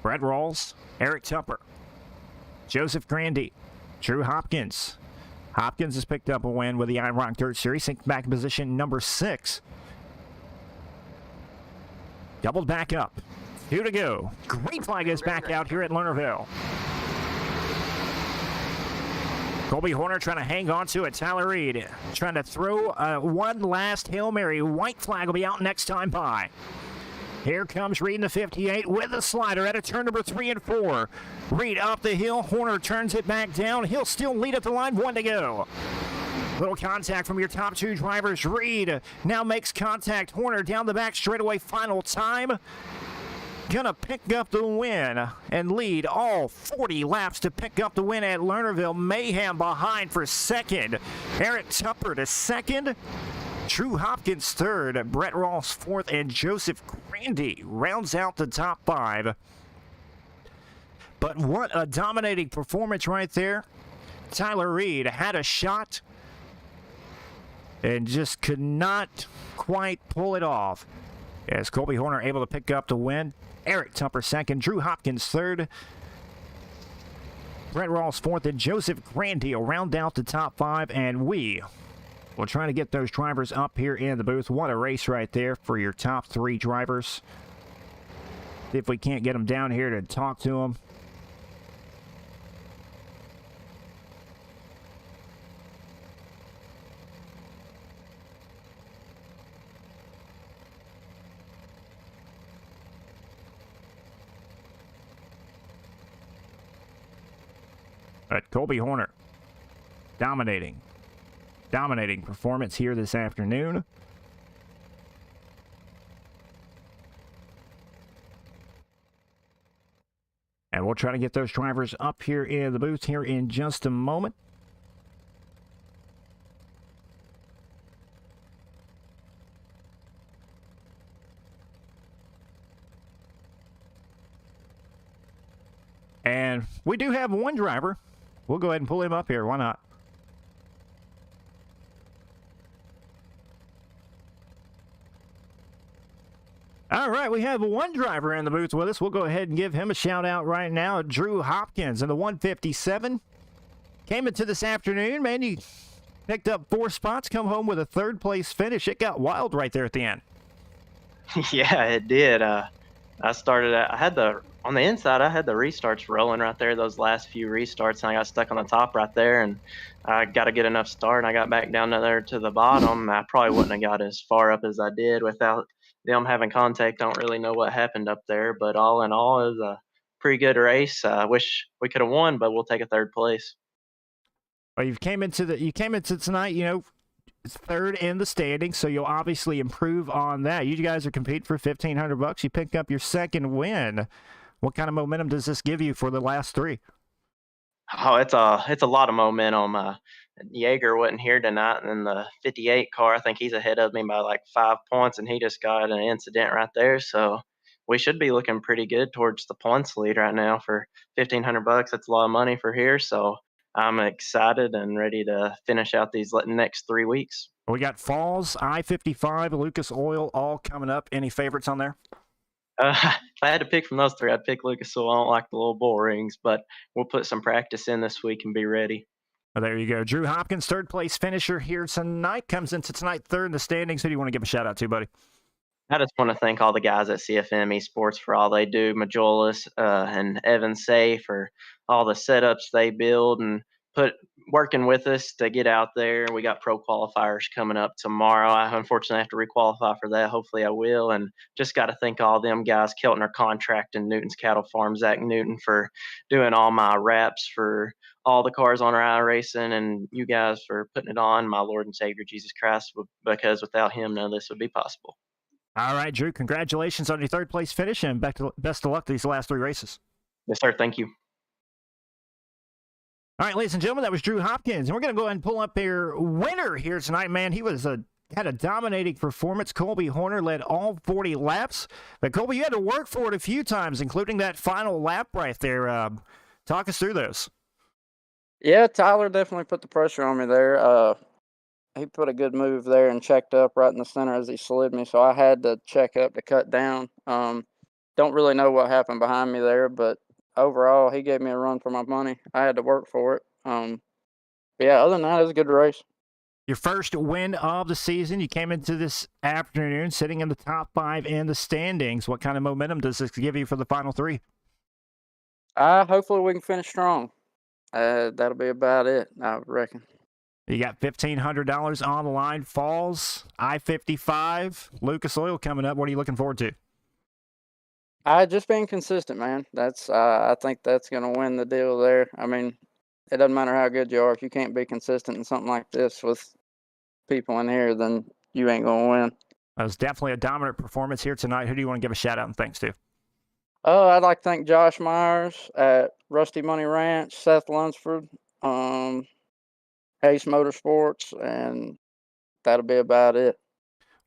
Brett Rawls, Eric Tupper, Joseph Grandy, Drew Hopkins. Hopkins has picked up a win with the IROC Dirt Series, sinks back in position number 6. Doubled back up. 2 to go. Green flag is back out here at Lernerville. Colby Horner trying to hang on to it. Tyler Reed trying to throw one last Hail Mary. White flag will be out next time by. Here comes Reed in the 58 with a slider at a turn number 3 and 4. Reed up the hill. Horner turns it back down. He'll still lead at the line. 1 to go. Little contact from your top 2 drivers. Reed now makes contact. Horner down the back straightaway. Final time. Gonna pick up the win and lead all 40 laps to pick up the win at Lernerville. Mayhem behind for second. Eric Tupper to second. Drew Hopkins third, Brett Rawls fourth, and Joseph Grandy rounds out the top 5. But what a dominating performance right there. Tyler Reed had a shot and just could not quite pull it off. As Colby Horner able to pick up the win. Eric Tupper second, Drew Hopkins third, Brett Rawls fourth, and Joseph Grandy will round out the top 5, and we will try to get those drivers up here in the booth. What a race right there for your top 3 drivers. See if we can't get them down here to talk to them. But Colby Horner, dominating performance here this afternoon. And we'll try to get those drivers up here in the booth here in just a moment. And we do have one driver. We'll go ahead and pull him up here. Why not? All right, we have one driver in the booth with us. We'll go ahead and give him a shout out right now. Drew Hopkins in the 157. Came into this afternoon, man. He picked up 4 spots, come home with a 3rd place finish. It got wild right there at the end. Yeah, it did. I had on the inside, I had the restarts rolling right there, those last few restarts, and I got stuck on the top right there, and I got to get enough start, and I got back down there to the bottom. I probably wouldn't have got as far up as I did without them having contact. Don't really know what happened up there, but all in all, it was a pretty good race. I wish we could have won, but we'll take a 3rd place. Well, you came into tonight, 3rd in the standings, so you'll obviously improve on that. You guys are competing for $1,500. You picked up your 2nd win. What kind of momentum does this give you for the last 3? Oh, it's a lot of momentum. Yeager wasn't here tonight, and in the 58 car, I think he's ahead of me by like 5 points, and he just got an incident right there. So we should be looking pretty good towards the points lead right now for $1,500. That's a lot of money for here. So I'm excited and ready to finish out these next 3 weeks. We got Falls, I-55, Lucas Oil, all coming up. Any favorites on there? If I had to pick from those 3, I'd pick Lucas Oil. I don't like the little bull rings, but we'll put some practice in this week and be ready. Well, there you go. Drew Hopkins, 3rd place finisher here tonight. Comes into tonight 3rd in the standings. Who do you want to give a shout out to, buddy? I just want to thank all the guys at CFM Esports for all they do. Majolas and Evan Say for all the setups they build and working with us to get out there. We got pro qualifiers coming up tomorrow. I unfortunately have to requalify for that. Hopefully I will. And just got to thank all them guys, Keltner Contract and Newton's Cattle Farm, Zach Newton, for doing all my wraps for all the cars on our iRacing, and you guys for putting it on, my Lord and Savior Jesus Christ, because without him, none of this would be possible. All right, Drew, congratulations on your 3rd place finish, and best of luck these last 3 races. Yes, sir. Thank you. All right, ladies and gentlemen, that was Drew Hopkins, and we're going to go ahead and pull up their winner here tonight, man. He had a dominating performance. Colby Horner led all 40 laps. But, Colby, you had to work for it a few times, including that final lap right there. Talk us through those. Yeah, Tyler definitely put the pressure on me there. he put a good move there and checked up right in the center as he slid me, so I had to check up to cut down. Don't really know what happened behind me there, but overall, he gave me a run for my money. I had to work for it. But yeah, other than that, it was a good race. Your first win of the season. You came into this afternoon sitting in the top 5 in the standings. What kind of momentum does this give you for the final 3? Hopefully we can finish strong. That'll be about it, I reckon. You got $1,500 on the line. Falls, I-55, Lucas Oil coming up. What are you looking forward to? Just being consistent, man. That's I think that's gonna win the deal there. I mean, it doesn't matter how good you are if you can't be consistent in something like this with people in here, then you ain't gonna win. That was definitely a dominant performance here tonight. Who do you want to give a shout out and thanks to? I'd like to thank Josh Myers at Rusty Money Ranch, Seth Lunsford, Ace Motorsports, and that'll be about it.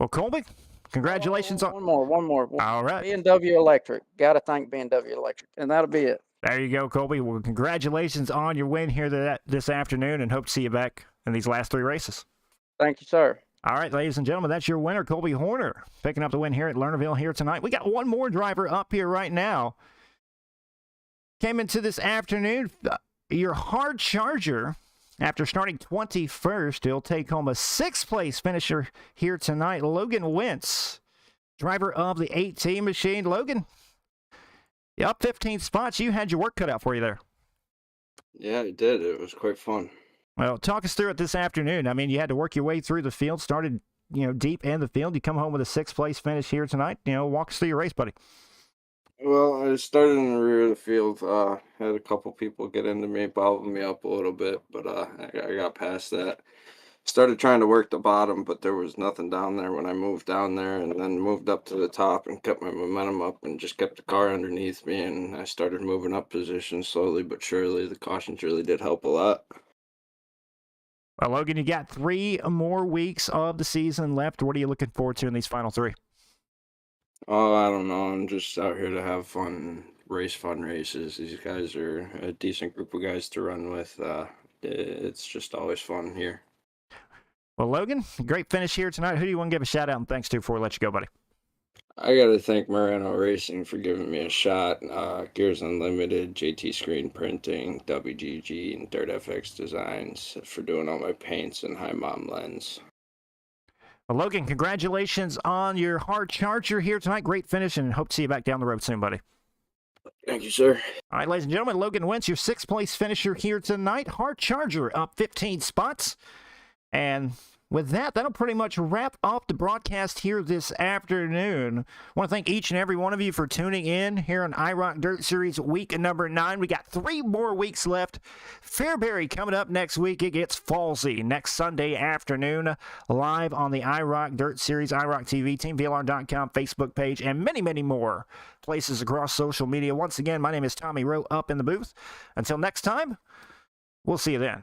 Well, Colby, congratulations on one more. All right. B&W Electric. Got to thank B&W Electric, and that'll be it. There you go, Colby. Well, congratulations on your win here this afternoon, and hope to see you back in these last 3 races. Thank you, sir. All right, ladies and gentlemen, that's your winner, Colby Horner, picking up the win here at Lernerville here tonight. We got one more driver up here right now. Came into this afternoon, your hard charger. After starting 21st, he'll take home a 6th-place finisher here tonight. Logan Wentz, driver of the 18 machine. Logan, you up 15 spots. You had your work cut out for you there. Yeah, it did. It was quite fun. Well, talk us through it this afternoon. I mean, you had to work your way through the field, started, deep in the field. You come home with a 6th-place finish here tonight. Walk us through your race, buddy. Well, I started in the rear of the field. Had a couple people get into me, bobbled me up a little bit, but I got past that. Started trying to work the bottom, but there was nothing down there when I moved down there, and then moved up to the top and kept my momentum up and just kept the car underneath me, and I started moving up position slowly but surely. The cautions really did help a lot. Well, Logan, you got 3 more weeks of the season left. What are you looking forward to in these final 3? Oh, I don't know. I'm just out here to have fun, race fun races. These guys are a decent group of guys to run with. It's just always fun here. Well, Logan, great finish here tonight. Who do you want to give a shout out and thanks to before we let you go, buddy? I got to thank Moreno Racing for giving me a shot. Gears Unlimited, JT Screen Printing, WGG, and Dirt FX Designs for doing all my paints and High Mom Lens. Well, Logan, congratulations on your hard charger here tonight. Great finish, and hope to see you back down the road soon, buddy. Thank you, sir. All right, ladies and gentlemen, Logan Wentz, your 6th-place finisher here tonight. Hard charger up 15 spots. And with that, that'll pretty much wrap up the broadcast here this afternoon. I want to thank each and every one of you for tuning in here on IROC Dirt Series week number 9. We got 3 more weeks left. Fairbury coming up next week. It gets Falsey next Sunday afternoon, live on the IROC Dirt Series, IROC TV, TeamVLR.com, Facebook page, and many, many more places across social media. Once again, my name is Tommy Rowe up in the booth. Until next time, we'll see you then.